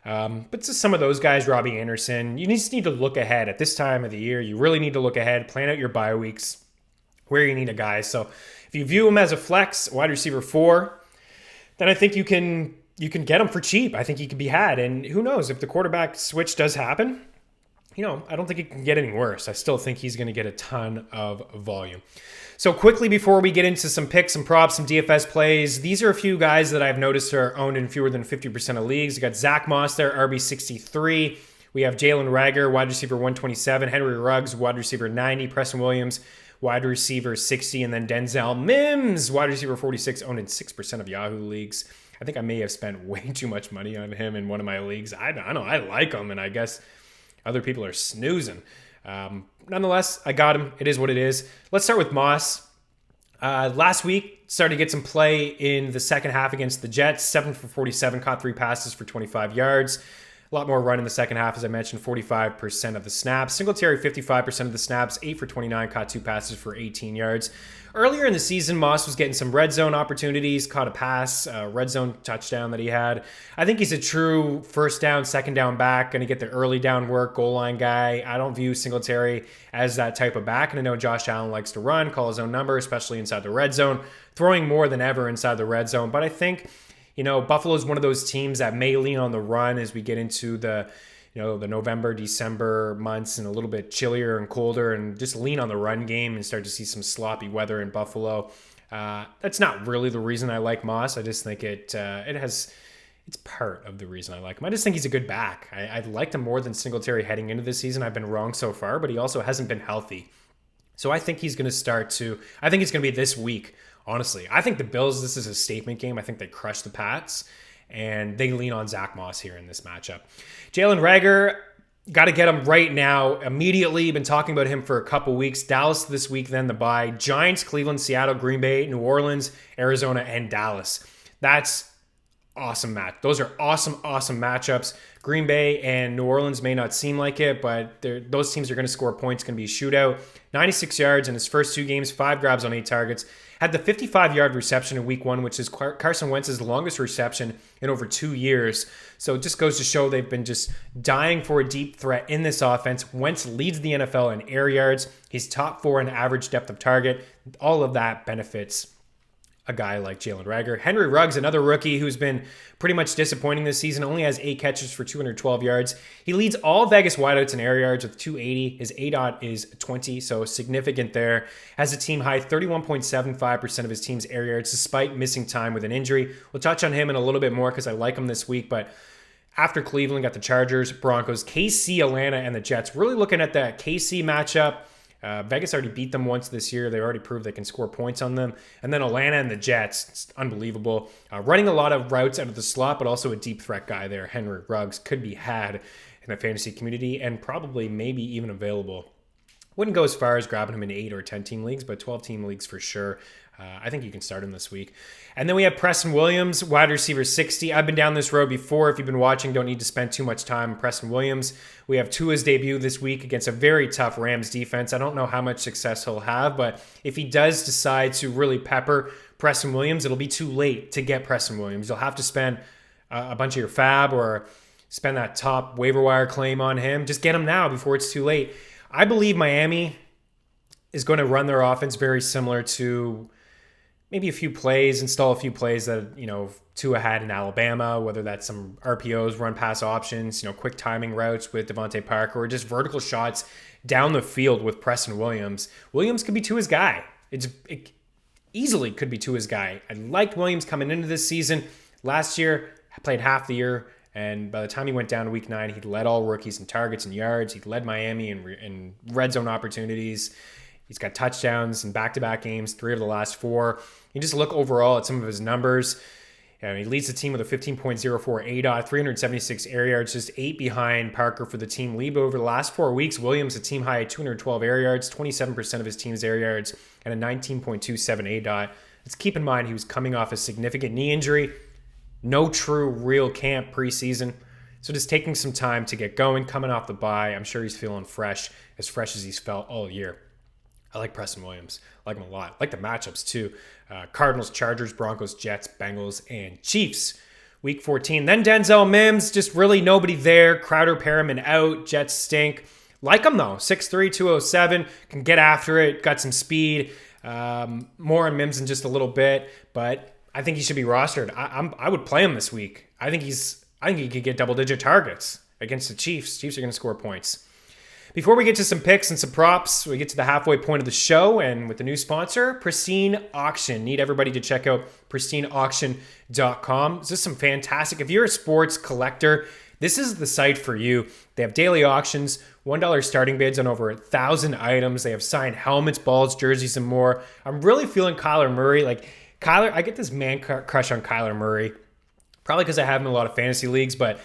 But just some of those guys, Robbie Anderson, you just need to look ahead. At this time of the year, you really need to look ahead, plan out your bye weeks, where you need a guy. So if you view him as a flex, wide receiver 4, then I think you can get him for cheap. I think he could be had. And who knows, if the quarterback switch does happen, I don't think it can get any worse. I still think he's going to get a ton of volume. So quickly, before we get into some picks, some props, some DFS plays, these are a few guys that I've noticed are owned in fewer than 50% of leagues. We got Zach Moss there, RB63. We have Jalen Reagor, wide receiver 127. Henry Ruggs, wide receiver 90. Preston Williams, wide receiver 60. And then Denzel Mims, wide receiver 46, owned in 6% of Yahoo leagues. I think I may have spent way too much money on him in one of my leagues. I don't know. I like him, and I guess other people are snoozing. Nonetheless, I got him. It is what it is. Let's start with Moss. Last week, started to get some play in the second half against the Jets. 7 for 47, caught 3 passes for 25 yards. A lot more run in the second half, as I mentioned, 45% of the snaps. Singletary, 55% of the snaps, 8 for 29, caught 2 passes for 18 yards. Earlier in the season, Moss was getting some red zone opportunities, caught a pass, red zone touchdown that he had. I think he's a true first down, second down back, going to get the early down work, goal line guy. I don't view Singletary as that type of back, and I know Josh Allen likes to run, call his own number, especially inside the red zone, throwing more than ever inside the red zone. But I think, Buffalo is one of those teams that may lean on the run as we get into the November, December months and a little bit chillier and colder, and just lean on the run game and start to see some sloppy weather in Buffalo. That's not really the reason I like Moss. I just think it's part of the reason I like him. I just think he's a good back. I liked him more than Singletary heading into this season. I've been wrong so far, but he also hasn't been healthy. So I think he's going to I think it's going to be this week, honestly. I think the Bills, this is a statement game. I think they crush the Pats, and they lean on Zach Moss here in this matchup. Jalen Reagor, got to get him right now, immediately. Been talking about him for a couple weeks. Dallas this week, then the bye. Giants, Cleveland, Seattle, Green Bay, New Orleans, Arizona, and Dallas. That's awesome match. Those are awesome matchups. Green Bay and New Orleans may not seem like it, but those teams are going to score points. It's going to be a shootout. 96 yards in his first 2 games, 5 grabs on 8 targets. Had the 55-yard reception in week 1, which is Carson Wentz's longest reception in over 2 years. So it just goes to show they've been just dying for a deep threat in this offense. Wentz leads the NFL in air yards. He's top 4 in average depth of target. All of that benefits a guy like Jalen Reagor. Henry Ruggs, another rookie who's been pretty much disappointing this season, only has 8 catches for 212 yards. He leads all Vegas wideouts in air yards with 280. His ADOT is 20, so significant there. Has a team high 31.75% of his team's air yards, despite missing time with an injury. We'll touch on him in a little bit more because I like him this week, but after Cleveland, got the Chargers, Broncos, KC, Atlanta, and the Jets. Really looking at that KC matchup. Vegas already beat them once this year. They already proved they can score points on them. And then Atlanta and the Jets, it's unbelievable. Running a lot of routes out of the slot, but also a deep threat guy there. Henry Ruggs could be had in the fantasy community and probably maybe even available. Wouldn't go as far as grabbing him in 8 or 10 team leagues, but 12 team leagues for sure. I think you can start him this week. And then we have Preston Williams, wide receiver 60. I've been down this road before. If you've been watching, don't need to spend too much time on Preston Williams. We have Tua's debut this week against a very tough Rams defense. I don't know how much success he'll have, but if he does decide to really pepper Preston Williams, it'll be too late to get Preston Williams. You'll have to spend a bunch of your fab or spend that top waiver wire claim on him. Just get him now before it's too late. I believe Miami is going to run their offense very similar to maybe install a few plays that, Tua had in Alabama, whether that's some RPOs, run pass options, quick timing routes with Devontae Parker, or just vertical shots down the field with Preston Williams. Williams could be Tua's guy. It easily could be Tua's guy. I liked Williams coming into this season. Last year, I played half the year, and by the time he went down to week 9, he'd led all rookies in targets and yards. He'd led Miami in red zone opportunities. He's got touchdowns in back-to-back games, 3 of the last 4. You just look overall at some of his numbers. He leads the team with a 15.04 ADOT, 376 air yards, just 8 behind Parker for the team lead. But over the last 4 weeks, Williams, a team high at 212 air yards, 27% of his team's air yards, and a 19.27 ADOT. Let's keep in mind he was coming off a significant knee injury. No true real camp preseason. So just taking some time to get going, coming off the bye. I'm sure he's feeling fresh as he's felt all year. I like Preston Williams. I like him a lot. I like the matchups too. Cardinals, Chargers, Broncos, Jets, Bengals, and Chiefs. Week 14. Then Denzel Mims. Just really nobody there. Crowder, Perriman out. Jets stink. Like him though. 6'3", 207. Can get after it. Got some speed. More on Mims in just a little bit. But I think he should be rostered. I would play him this week. I think he could get double-digit targets against the Chiefs. Chiefs are going to score points. Before we get to some picks and some props, we get to the halfway point of the show, and with the new sponsor, Pristine Auction. Need everybody to check out pristineauction.com. This is some fantastic. If you're a sports collector, this is the site for you. They have daily auctions, $1 starting bids on over 1,000 items. They have signed helmets, balls, jerseys, and more. I'm really feeling Kyler Murray. I get this man crush on Kyler Murray, probably because I have him in a lot of fantasy leagues, but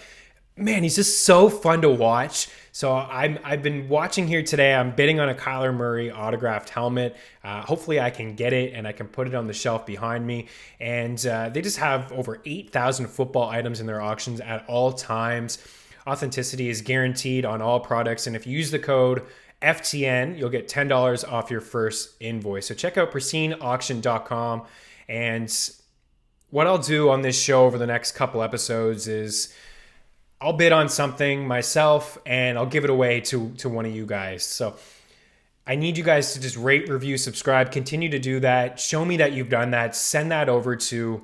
man, he's just so fun to watch. So I've been watching here today. I'm bidding on a Kyler Murray autographed helmet. Hopefully I can get it and I can put it on the shelf behind me. And they just have over 8,000 football items in their auctions at all times. Authenticity is guaranteed on all products. And if you use the code FTN, you'll get $10 off your first invoice. So check out pristineauction.com. And what I'll do on this show over the next couple episodes is I'll bid on something myself and I'll give it away to one of you guys. So I need you guys to just rate, review, subscribe, continue to do that. Show me that you've done that. Send that over to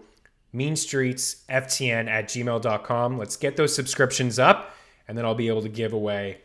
MeanStreetsEP7 @gmail.com. Let's get those subscriptions up and then I'll be able to give away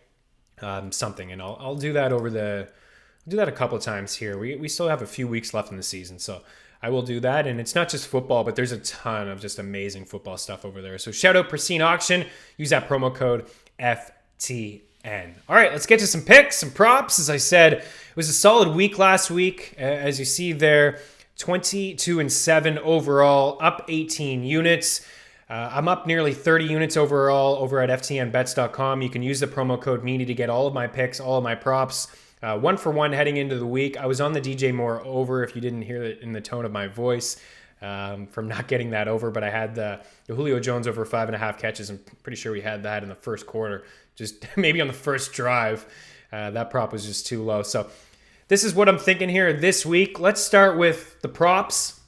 something. And I'll do that I'll do that a couple of times here. We still have a few weeks left in the season. So I will do that. And it's not just football, but there's a ton of just amazing football stuff over there. So shout out Pristine Auction. Use that promo code FTN. All right, let's get to some picks, some props. As I said, it was a solid week last week. As you see there, 22-7 overall, up 18 units. I'm up nearly 30 units overall over at ftnbets.com. You can use the promo code Meaney to get all of my picks, all of my props. 1-for-1 heading into the week. I was on the DJ Moore over, if you didn't hear it in the tone of my voice, from not getting that over, but I had the Julio Jones over 5.5 catches. I'm pretty sure we had that in the first quarter, just maybe on the first drive. That prop was just too low. So this is what I'm thinking here this week. Let's start with the props.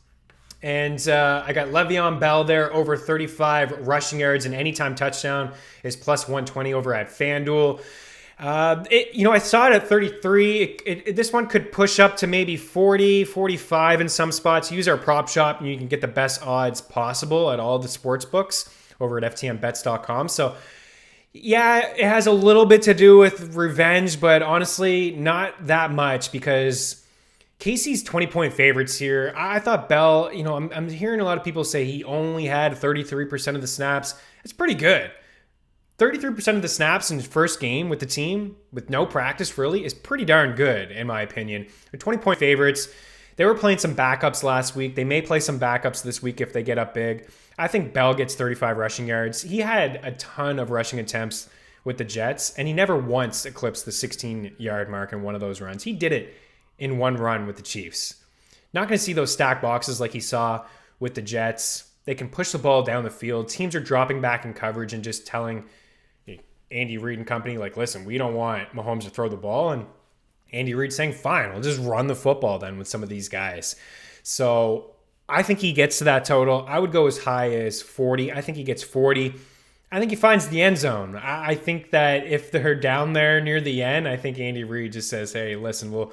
And I got Le'Veon Bell there, over 35 rushing yards, and anytime touchdown is plus 120 over at FanDuel. I saw it at 33. This one could push up to maybe 40, 45 in some spots. Use our prop shop and you can get the best odds possible at all the sports books over at ftnbets.com. So yeah, it has a little bit to do with revenge, but honestly, not that much because Casey's 20-point favorites here. I thought Bell, I'm hearing a lot of people say he only had 33% of the snaps. It's pretty good. 33% of the snaps in his first game with the team, with no practice really, is pretty darn good, in my opinion. They're 20-point favorites. They were playing some backups last week. They may play some backups this week if they get up big. I think Bell gets 35 rushing yards. He had a ton of rushing attempts with the Jets, and he never once eclipsed the 16-yard mark in one of those runs. He did it in one run with the Chiefs. Not going to see those stack boxes like he saw with the Jets. They can push the ball down the field. Teams are dropping back in coverage and just telling Andy Reid and company, like, listen, we don't want Mahomes to throw the ball. And Andy Reid saying, fine, we'll just run the football then with some of these guys. So I think he gets to that total. I would go as high as 40. I think he gets 40. I think he finds the end zone. I think that if they're down there near the end, I think Andy Reid just says, hey, listen, we'll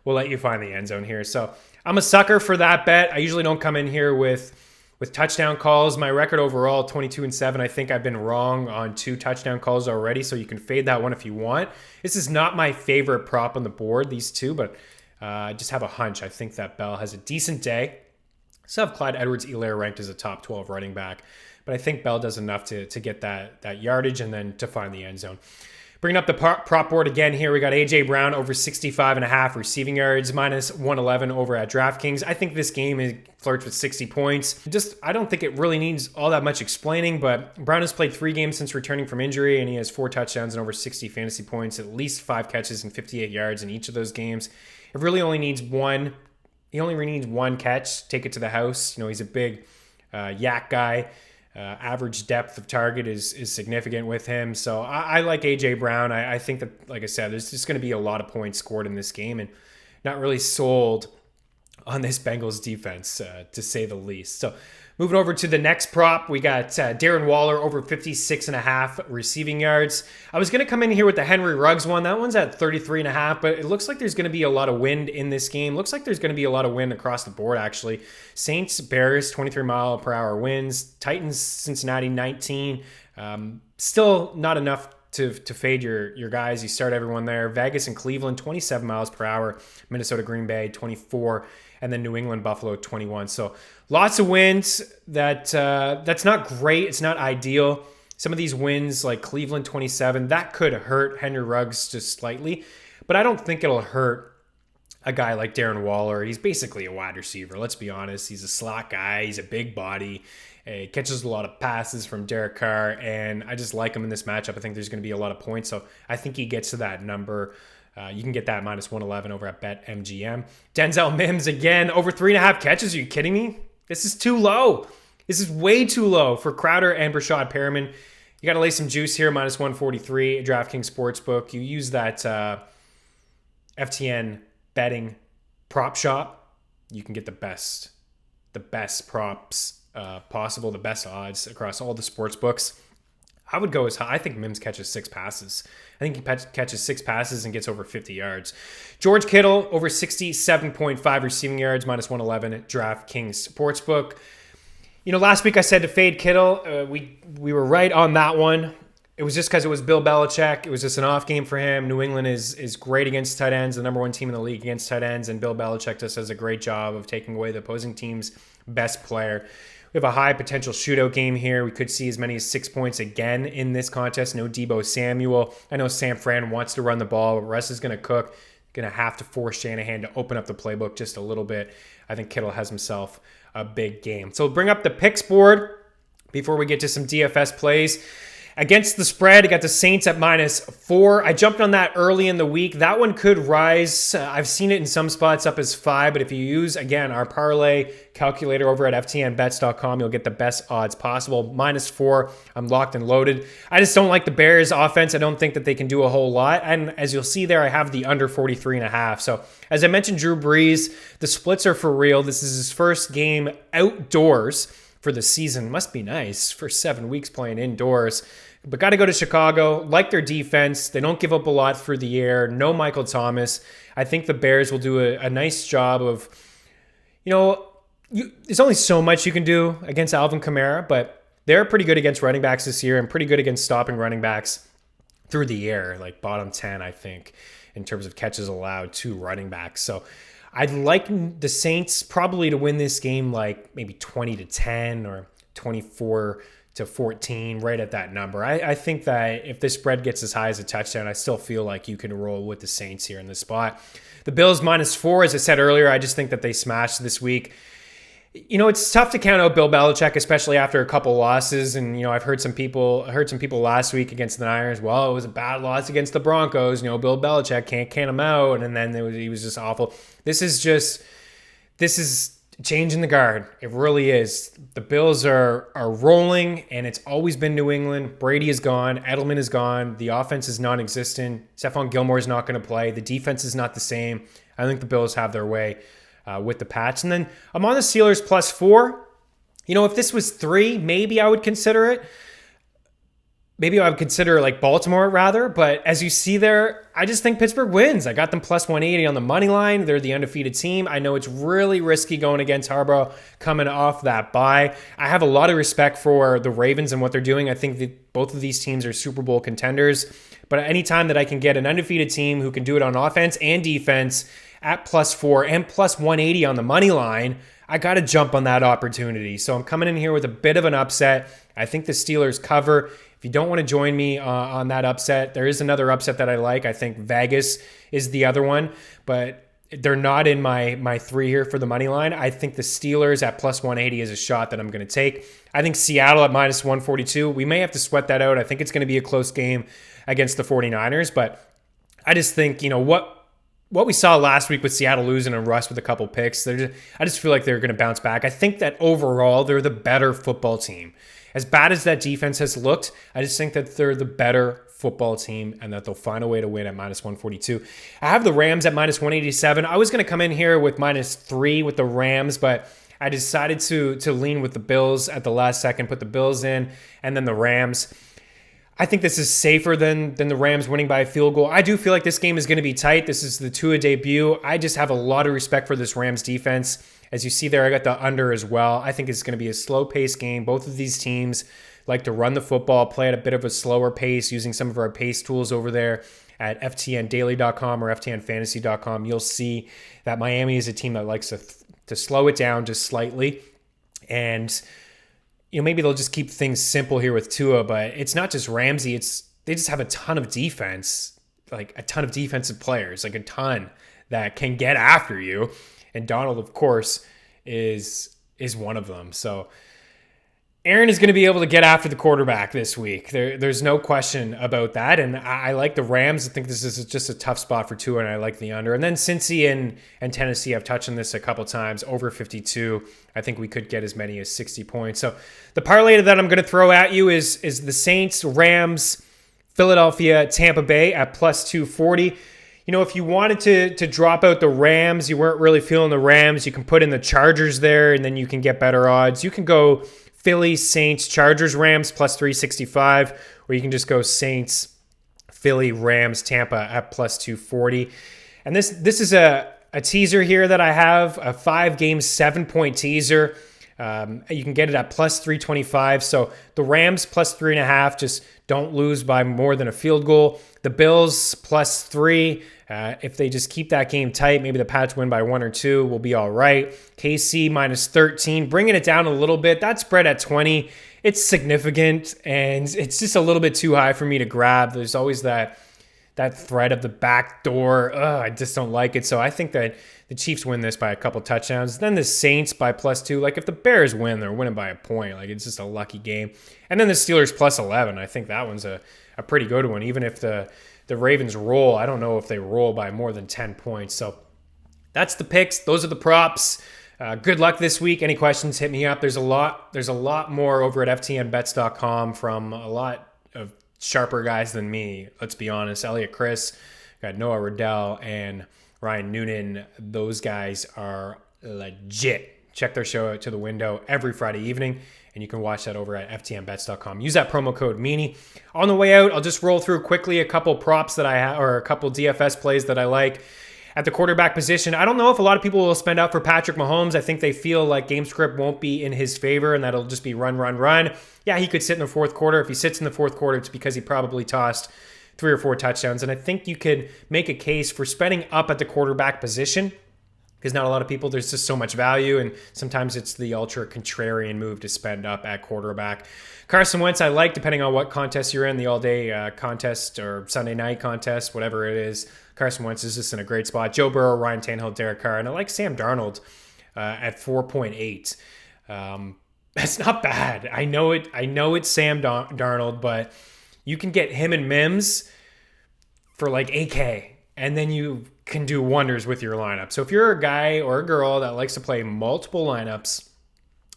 let you find the end zone here. So I'm a sucker for that bet. I usually don't come in here with touchdown calls. My record overall, 22-7. I think I've been wrong on 2 touchdown calls already, so you can fade that one if you want. This is not my favorite prop on the board, these two, but I just have a hunch. I think that Bell has a decent day. Still have Clyde Edwards-Helaire ranked as a top 12 running back, but I think Bell does enough to get that yardage and then to find the end zone. Bringing up the prop board again here, we got A.J. Brown over 65.5 receiving yards, minus 111 over at DraftKings. I think this game flirts with 60 points. I don't think it really needs all that much explaining, but Brown has played 3 games since returning from injury, and he has 4 touchdowns and over 60 fantasy points, at least 5 catches and 58 yards in each of those games. It really only needs one. He only needs one catch, take it to the house. He's a big yak guy. Average depth of target is significant with him. So I like A.J. Brown. I think that, like I said, there's just going to be a lot of points scored in this game and not really sold on this Bengals defense, to say the least. So moving over to the next prop, we got Darren Waller over 56.5 receiving yards. I was going to come in here with the Henry Ruggs one. That one's at 33.5, but it looks like there's going to be a lot of wind in this game. Looks like there's going to be a lot of wind across the board, actually. Saints, Bears, 23-mile-per-hour winds. Titans, Cincinnati, 19. Still not enough to fade your guys. You start everyone there. Vegas and Cleveland, 27 miles per hour. Minnesota, Green Bay, 24. And then New England, Buffalo, 21. So lots of wins. That's not great. It's not ideal. Some of these wins, like Cleveland, 27, that could hurt Henry Ruggs just slightly. But I don't think it'll hurt a guy like Darren Waller. He's basically a wide receiver. Let's be honest. He's a slot guy. He's a big body. He catches a lot of passes from Derek Carr, and I just like him in this matchup. I think there's going to be a lot of points, so I think he gets to that number. You can get that minus 111 over at BetMGM. Denzel Mims, again, over 3.5 catches. Are you kidding me? This is too low. This is way too low for Crowder and Brashad Perriman. You got to lay some juice here, minus 143 at DraftKings Sportsbook. You use that FTN betting prop shop. You can get the best props possible, the best odds across all the sports books. I would go as high. I think Mims catches 6 passes. I think he catches 6 passes and gets over 50 yards. George Kittle, over 67.5 receiving yards, minus 111 at DraftKings Sportsbook. Last week I said to fade Kittle. We were right on that one. It was just because it was Bill Belichick. It was just an off game for him. New England is great against tight ends, the number 1 team in the league against tight ends, and Bill Belichick just does a great job of taking away the opposing team's best player. We have a high potential shootout game here. We could see as many as 6 points again in this contest. No Deebo Samuel. I know San Fran wants to run the ball, but Russ is going to cook. Going to have to force Shanahan to open up the playbook just a little bit. I think Kittle has himself a big game. So we'll bring up the picks board before we get to some DFS plays. Against the spread, I got the Saints at minus 4. I jumped on that early in the week. That one could rise. I've seen it in some spots up as 5, but if you use, again, our parlay calculator over at ftnbets.com, you'll get the best odds possible. Minus 4, I'm locked and loaded. I just don't like the Bears offense. I don't think that they can do a whole lot. And as you'll see there, I have the under 43.5. So as I mentioned, Drew Brees, the splits are for real. This is his first game outdoors for the season. Must be nice for 7 weeks playing indoors. But got to go to Chicago. Like their defense. They don't give up a lot through the air. No Michael Thomas. I think the Bears will do a nice job of, there's only so much you can do against Alvin Kamara, but they're pretty good against running backs this year and pretty good against stopping running backs through the air, like bottom 10, I think, in terms of catches allowed to running backs. So I'd like the Saints probably to win this game like maybe 20-10 or 24-14, right at that number. I think that if this spread gets as high as a touchdown, I still feel like you can roll with the Saints here in this spot. The Bills minus 4, as I said earlier, I just think that they smashed this week. It's tough to count out Bill Belichick, especially after a couple losses. And, I heard some people last week against the Niners. Well, it was a bad loss against the Broncos. Bill Belichick can't count him out. And then he was just awful. This is changing the guard. It really is. The Bills are rolling, and it's always been New England. Brady is gone. Edelman is gone. The offense is non-existent. Stephon Gilmore is not going to play. The defense is not the same. I think the Bills have their way with the Pats. And then I'm on the Steelers plus 4. If this was 3, maybe I would consider it. Maybe I would consider like Baltimore rather. But as you see there, I just think Pittsburgh wins. I got them plus 180 on the money line. They're the undefeated team. I know it's really risky going against Harbaugh coming off that bye. I have a lot of respect for the Ravens and what they're doing. I think that both of these teams are Super Bowl contenders. But anytime that I can get an undefeated team who can do it on offense and defense at plus 4 and plus 180 on the money line, I got to jump on that opportunity. So I'm coming in here with a bit of an upset. I think the Steelers cover. If you don't want to join me on that upset, there is another upset that I like. I think Vegas is the other one, but they're not in my 3 here for the money line. I think the Steelers at plus 180 is a shot that I'm going to take. I think Seattle at minus 142. We may have to sweat that out. I think it's going to be a close game against the 49ers, but I just think, what we saw last week with Seattle losing and Russ with a couple picks, I just feel like they're going to bounce back. I think that overall, they're the better football team. As bad as that defense has looked, I just think that they're the better football team and that they'll find a way to win at minus 142. I have the Rams at minus 187. I was going to come in here with minus 3 with the Rams, but I decided to lean with the Bills at the last second, put the Bills in, and then the Rams. I think this is safer than the Rams winning by a field goal. I do feel like this game is going to be tight. This is the Tua debut. I just have a lot of respect for this Rams defense. As you see there, I got the under as well. I think it's going to be a slow-paced game. Both of these teams like to run the football, play at a bit of a slower pace using some of our pace tools over there at ftndaily.com or ftnfantasy.com. You'll see that Miami is a team that likes to slow it down just slightly. And maybe they'll just keep things simple here with Tua, but it's not just Ramsey. They just have a ton of defense, like a ton of defensive players, like a ton that can get after you. And Donald, of course, is one of them. So Aaron is going to be able to get after the quarterback this week. There's no question about that. And I like the Rams. I think this is just a tough spot for Tua, and I like the under. And then Cincy and Tennessee, I've touched on this a couple times, over 52. I think we could get as many as 60 points. So the parlay that I'm going to throw at you is the Saints, Rams, Philadelphia, Tampa Bay at plus 240. You know, if you wanted to drop out the Rams, you weren't really feeling the Rams, you can put in the Chargers there, and then you can get better odds. You can go Philly, Saints, Chargers, Rams plus 365, or you can just go Saints, Philly, Rams, Tampa at plus 240. And this is a teaser here that I have, a 5-game, 7-point teaser. You can get it at plus 325. So the Rams plus 3.5, just don't lose by more than a field goal. The Bills plus 3. If they just keep that game tight, maybe the Pats win by 1 or 2, we'll be all right. KC minus 13, bringing it down a little bit. That spread at 20, it's significant, and it's just a little bit too high for me to grab. There's always that threat of the back door. I just don't like it. So I think that the Chiefs win this by a couple touchdowns. Then the Saints by plus 2. Like if the Bears win, they're winning by a point. Like it's just a lucky game. And then the Steelers plus 11. I think that one's a pretty good one. Even if the Ravens roll, I don't know if they roll by more than 10 points. So that's the picks. Those are the props. Good luck this week. Any questions, hit me up. There's a lot more over at ftnbets.com from a lot of sharper guys than me. Let's be honest. Elliot Chris, got Noah Riddell, and Ryan Noonan. Those guys are legit. Check their show out to the window every Friday evening, and you can watch that over at ftnbets.com. Use that promo code Meaney. On the way out, I'll just roll through quickly a couple props that I have, or a couple DFS plays that I like. At the quarterback position, I don't know if a lot of people will spend out for Patrick Mahomes. I think they feel like game script won't be in his favor and that'll just be run, run, run. Yeah, he could sit in the fourth quarter. If he sits in the fourth quarter, it's because he probably tossed 3 or 4 touchdowns. And I think you could make a case for spending up at the quarterback position because not a lot of people, there's just so much value. And sometimes it's the ultra contrarian move to spend up at quarterback. Carson Wentz, I like, depending on what contest you're in, the all-day contest or Sunday night contest, whatever it is. Carson Wentz is just in a great spot. Joe Burrow, Ryan Tannehill, Derek Carr, and I like Sam Darnold at 4.8. That's not bad. I know it's Sam Darnold, but you can get him and Mims for like $8K, and then you can do wonders with your lineup. So if you're a guy or a girl that likes to play multiple lineups,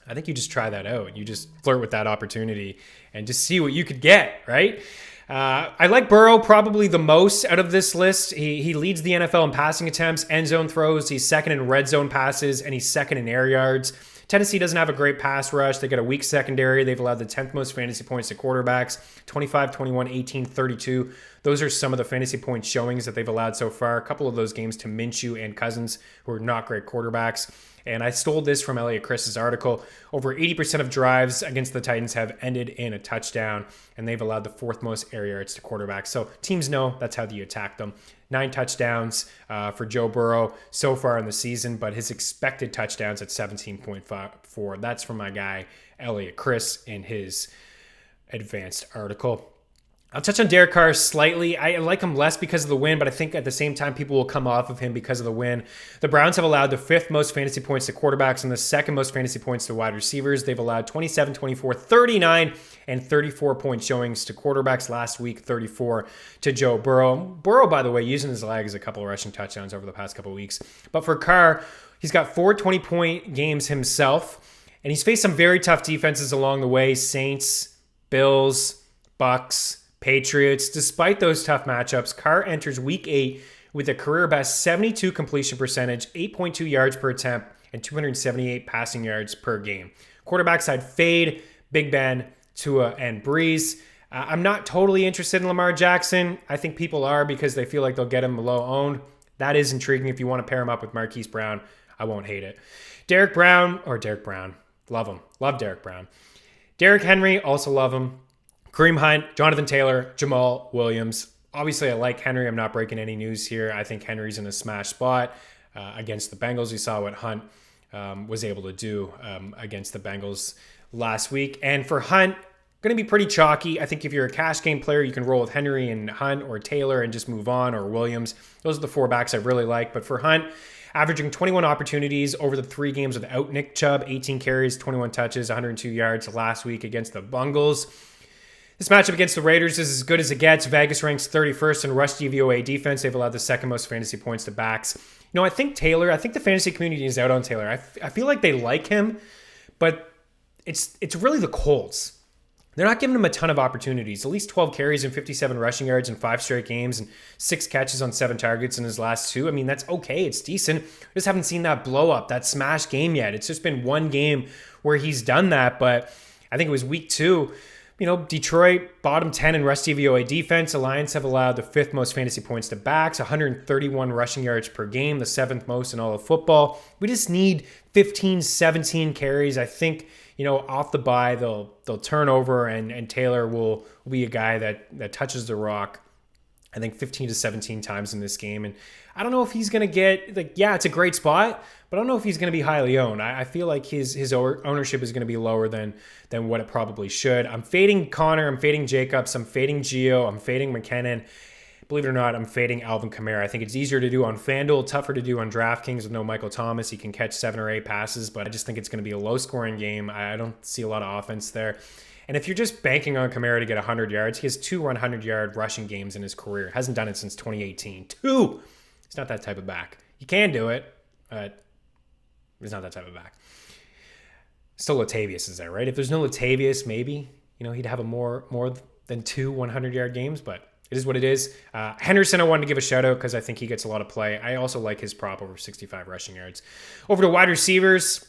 I think you just try that out. You just flirt with that opportunity and just see what you could get, right? I like Burrow probably the most out of this list. He leads the NFL in passing attempts, end zone throws. He's second in red zone passes, and he's second in air yards. Tennessee doesn't have a great pass rush. They got a weak secondary. They've allowed the 10th most fantasy points to quarterbacks, 25, 21, 18, 32. Those are some of the fantasy point showings that they've allowed so far. A couple of those games to Minshew and Cousins, who are not great quarterbacks. And I stole this from Elliot Chris's article. Over 80% of drives against the Titans have ended in a touchdown, and they've allowed the 4th most air yards to quarterbacks. So teams know that's how you attack them. 9 touchdowns for Joe Burrow so far in the season, but his expected touchdowns at 17.4. That's from my guy, Elliot Chris, in his advanced article. I'll touch on Derek Carr slightly. I like him less because of the win, but I think at the same time, people will come off of him because of the win. The Browns have allowed the 5th most fantasy points to quarterbacks and the 2nd most fantasy points to wide receivers. They've allowed 27, 24, 39, and 34-point showings to quarterbacks. Last week, 34 to Joe Burrow. Burrow, by the way, using his legs, a couple of rushing touchdowns over the past couple of weeks. But for Carr, he's got 4 20-point games himself, and he's faced some very tough defenses along the way. Saints, Bills, Bucks, Patriots. Despite those tough matchups, Carr enters week 8 with a career best 72 completion percentage, 8.2 yards per attempt, and 278 passing yards per game. Quarterback side fade, Big Ben, Tua, and Breeze. I'm not totally interested in Lamar Jackson. I think people are because they feel like they'll get him low owned. That is intriguing. If you want to pair him up with Marquise Brown, I won't hate it. Derek Brown, love him. Love Derek Brown. Derrick Henry, also love him. Kareem Hunt, Jonathan Taylor, Jamaal Williams. Obviously, I like Henry. I'm not breaking any news here. I think Henry's in a smash spot against the Bengals. You saw what Hunt was able to do against the Bengals last week. And for Hunt, going to be pretty chalky. I think if you're a cash game player, you can roll with Henry and Hunt or Taylor and just move on, or Williams. Those are the 4 backs I really like. But for Hunt, averaging 21 opportunities over the 3 games without Nick Chubb, 18 carries, 21 touches, 102 yards last week against the Bungles. This matchup against the Raiders is as good as it gets. Vegas ranks 31st in rush DVOA defense. They've allowed the second most fantasy points to backs. I think the fantasy community is out on Taylor. I feel like they like him, but it's really the Colts. They're not giving him a ton of opportunities. At least 12 carries and 57 rushing yards in 5 straight games and 6 catches on 7 targets in his last 2. I mean, that's okay. It's decent. We just haven't seen that blow up, that smash game yet. It's just been one game where he's done that, but I think it was week 2. Detroit, bottom 10 in rush DVOA defense. Alliance have allowed the 5th most fantasy points to backs, 131 rushing yards per game, the 7th most in all of football. We just need 15, 17 carries. I think, off the bye, they'll turn over and Taylor will be a guy that touches the rock, I think 15 to 17 times in this game. And I don't know if he's going to get, it's a great spot, but I don't know if he's going to be highly owned. I feel like his ownership is going to be lower than what it probably should. I'm fading Connor. I'm fading Jacobs. I'm fading Gio. I'm fading McKinnon. Believe it or not, I'm fading Alvin Kamara. I think it's easier to do on FanDuel, tougher to do on DraftKings with no Michael Thomas. He can catch 7 or 8 passes, but I just think it's going to be a low-scoring game. I don't see a lot of offense there. And if you're just banking on Kamara to get 100 yards, he has 2 100-yard rushing games in his career. Hasn't done it since 2018. 2! He's not that type of back. He can do it, but he's not that type of back. Still Latavius is there, right? If there's no Latavius, maybe, he'd have a more than 2 100-yard games, but it is what it is. Henderson, I wanted to give a shout out because I think he gets a lot of play. I also like his prop over 65 rushing yards. Over to wide receivers.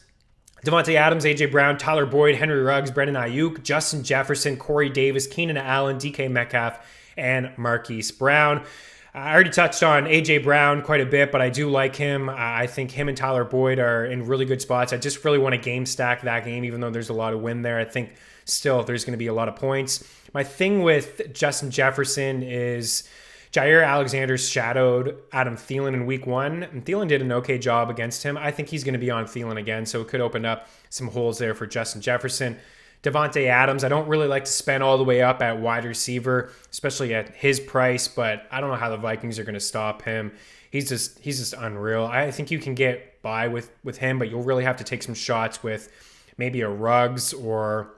Devontae Adams, A.J. Brown, Tyler Boyd, Henry Ruggs, Brendan Ayuk, Justin Jefferson, Corey Davis, Keenan Allen, DK Metcalf, and Marquise Brown. I already touched on A.J. Brown quite a bit, but I do like him. I think him and Tyler Boyd are in really good spots. I just really want to game stack that game, even though there's a lot of win there. I think still there's going to be a lot of points. My thing with Justin Jefferson is Jair Alexander shadowed Adam Thielen in week 1, and Thielen did an okay job against him. I think he's going to be on Thielen again, so it could open up some holes there for Justin Jefferson. Devontae Adams, I don't really like to spend all the way up at wide receiver, especially at his price, but I don't know how the Vikings are going to stop him. He's just unreal. I think you can get by with him, but you'll really have to take some shots with maybe a Ruggs or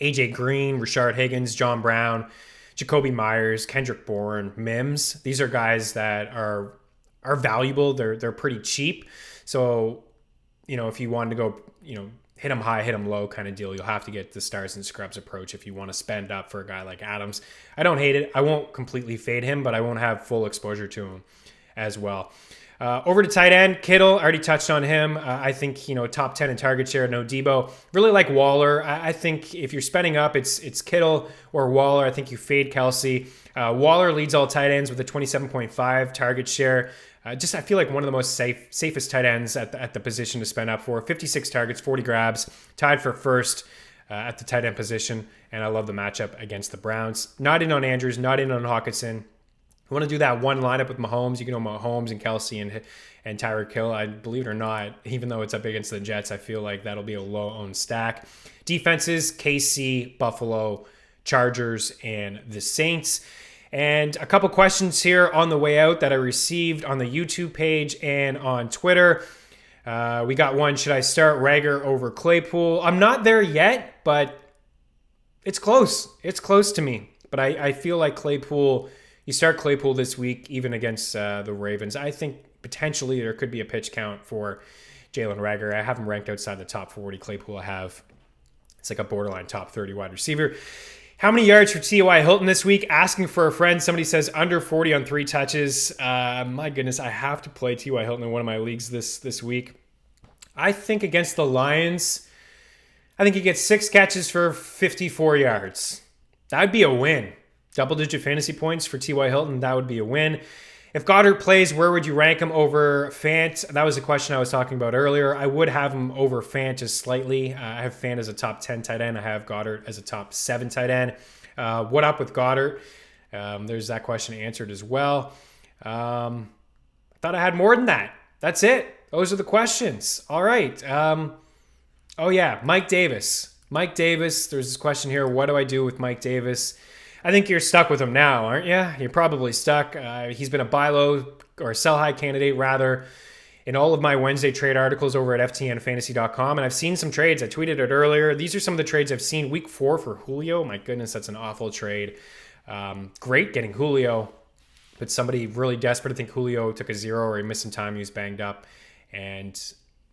AJ Green, Rashard Higgins, John Brown, Jacoby Myers, Kendrick Bourne, Mims. These are guys that are valuable. They're pretty cheap. So, if you wanted to go, hit them high, hit them low kind of deal, you'll have to get the stars and scrubs approach if you want to spend up for a guy like Adams. I don't hate it. I won't completely fade him, but I won't have full exposure to him as well. Over to tight end, Kittle, I already touched on him. I think, top 10 in target share, no Debo. Really like Waller. I think if you're spending up, it's Kittle or Waller. I think you fade Kelsey. Waller leads all tight ends with a 27.5 target share. I feel like one of the most safest tight ends at the position to spend up for. 56 targets, 40 grabs, tied for first at the tight end position. And I love the matchup against the Browns. Not in on Andrews, not in on Hawkinson. You want to do that one lineup with Mahomes. You can go Mahomes and Kelsey and Tyreek Hill. I believe it or not, even though it's up against the Jets, I feel like that'll be a low-owned stack. Defenses, KC, Buffalo, Chargers, and the Saints. And a couple questions here on the way out that I received on the YouTube page and on Twitter. We got one, should I start Rager over Claypool? I'm not there yet, but it's close. It's close to me. But I feel like Claypool... You start Claypool this week, even against the Ravens. I think potentially there could be a pitch count for Jalen Reagor. I have him ranked outside the top 40. Claypool it's like a borderline top 30 wide receiver. How many yards for T.Y. Hilton this week? Asking for a friend. Somebody says under 40 on 3 touches. My goodness, I have to play T.Y. Hilton in one of my leagues this week. I think against the Lions, I think he gets 6 catches for 54 yards. That would be a win. Double-digit fantasy points for T.Y. Hilton, that would be a win. If Goddard plays, where would you rank him over Fant? That was a question I was talking about earlier. I would have him over Fant just slightly. I have Fant as a top 10 tight end. I have Goddard as a top 7 tight end. What up with Goddard? There's that question answered as well. I thought I had more than that. That's it. Those are the questions. All right. Mike Davis. Mike Davis, there's this question here. What do I do with Mike Davis? I think you're stuck with him now, aren't you? You're probably stuck. He's been a buy low or a sell high candidate, rather. in all of my Wednesday trade articles over at ftnfantasy.com. And I've seen some trades. I tweeted it earlier. These are some of the trades I've seen. Week 4 for Julio. My goodness, that's an awful trade. Great getting Julio, but somebody really desperate. I think Julio took a 0 or he missed some time. He was banged up. And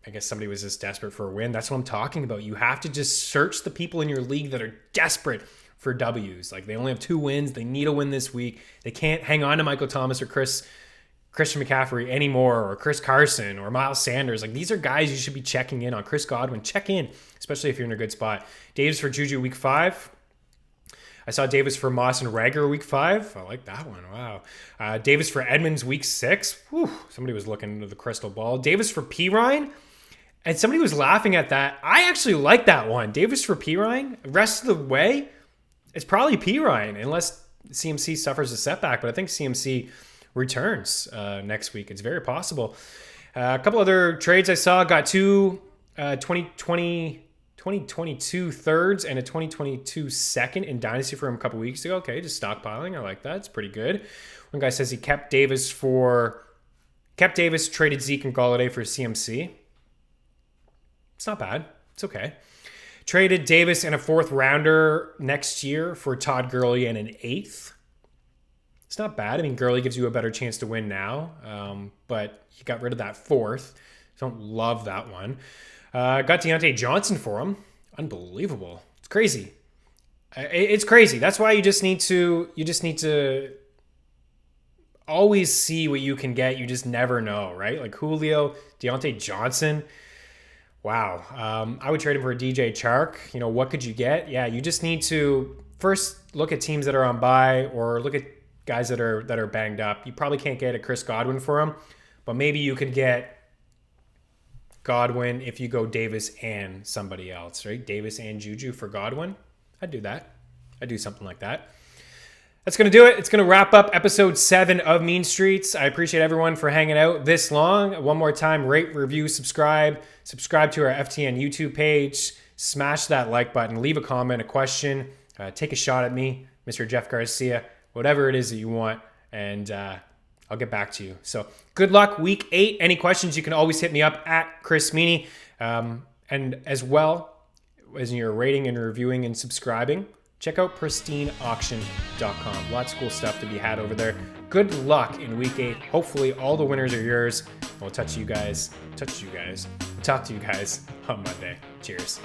I guess somebody was just desperate for a win. That's what I'm talking about. You have to just search the people in your league that are desperate for W's. Like, they only have 2 wins. They need a win this week. They can't hang on to Michael Thomas or Christian McCaffrey anymore, or Chris Carson or Miles Sanders. Like, these are guys you should be checking in on. Chris Godwin, check in, especially if you're in a good spot. Davis for Juju week 5. I saw Davis for Moss and Rager week 5. I like that one. Wow. Davis for Edmonds week 6. Whew, somebody was looking into the crystal ball. Davis for Pirine. And somebody was laughing at that. I actually like that one. Davis for Pirine. Rest of the way, it's probably Pirine, unless CMC suffers a setback. But I think CMC returns next week. It's very possible. A couple other trades I saw. Got 2 2022 thirds and a 2022 second in Dynasty for him a couple weeks ago. Okay, just stockpiling. I like that. It's pretty good. One guy says he kept Davis, traded Zeke and Golladay for CMC. It's not bad. It's okay. Traded Davis and a 4th rounder next year for Todd Gurley and an 8th. It's not bad. I mean, Gurley gives you a better chance to win now, but you got rid of that 4th. Don't love that one. Got Deontay Johnson for him. Unbelievable. It's crazy. It's crazy. That's why you just need to always see what you can get. You just never know, right? Like Julio, Deontay Johnson. Wow. I would trade him for a DJ Chark. You know, what could you get? Yeah, you just need to first look at teams that are on bye or look at guys that are banged up. You probably can't get a Chris Godwin for him, but maybe you could get Godwin if you go Davis and somebody else, right? Davis and Juju for Godwin. I'd do that. I'd do something like that. That's going to do it. It's going to wrap up episode 7 of Mean Streets. I appreciate everyone for hanging out this long. One more time, rate, review, subscribe. Subscribe to our FTN YouTube page. Smash that like button. Leave a comment, a question. Take a shot at me, Mr. Jeff Garcia. Whatever it is that you want. And I'll get back to you. So good luck week 8. Any questions, you can always hit me up at Chris Meaney. And as well as you're rating and reviewing and subscribing, check out pristineauction.com. Lots of cool stuff to be had over there. Good luck in week 8. Hopefully all the winners are yours. We'll talk to you guys on Monday. Cheers.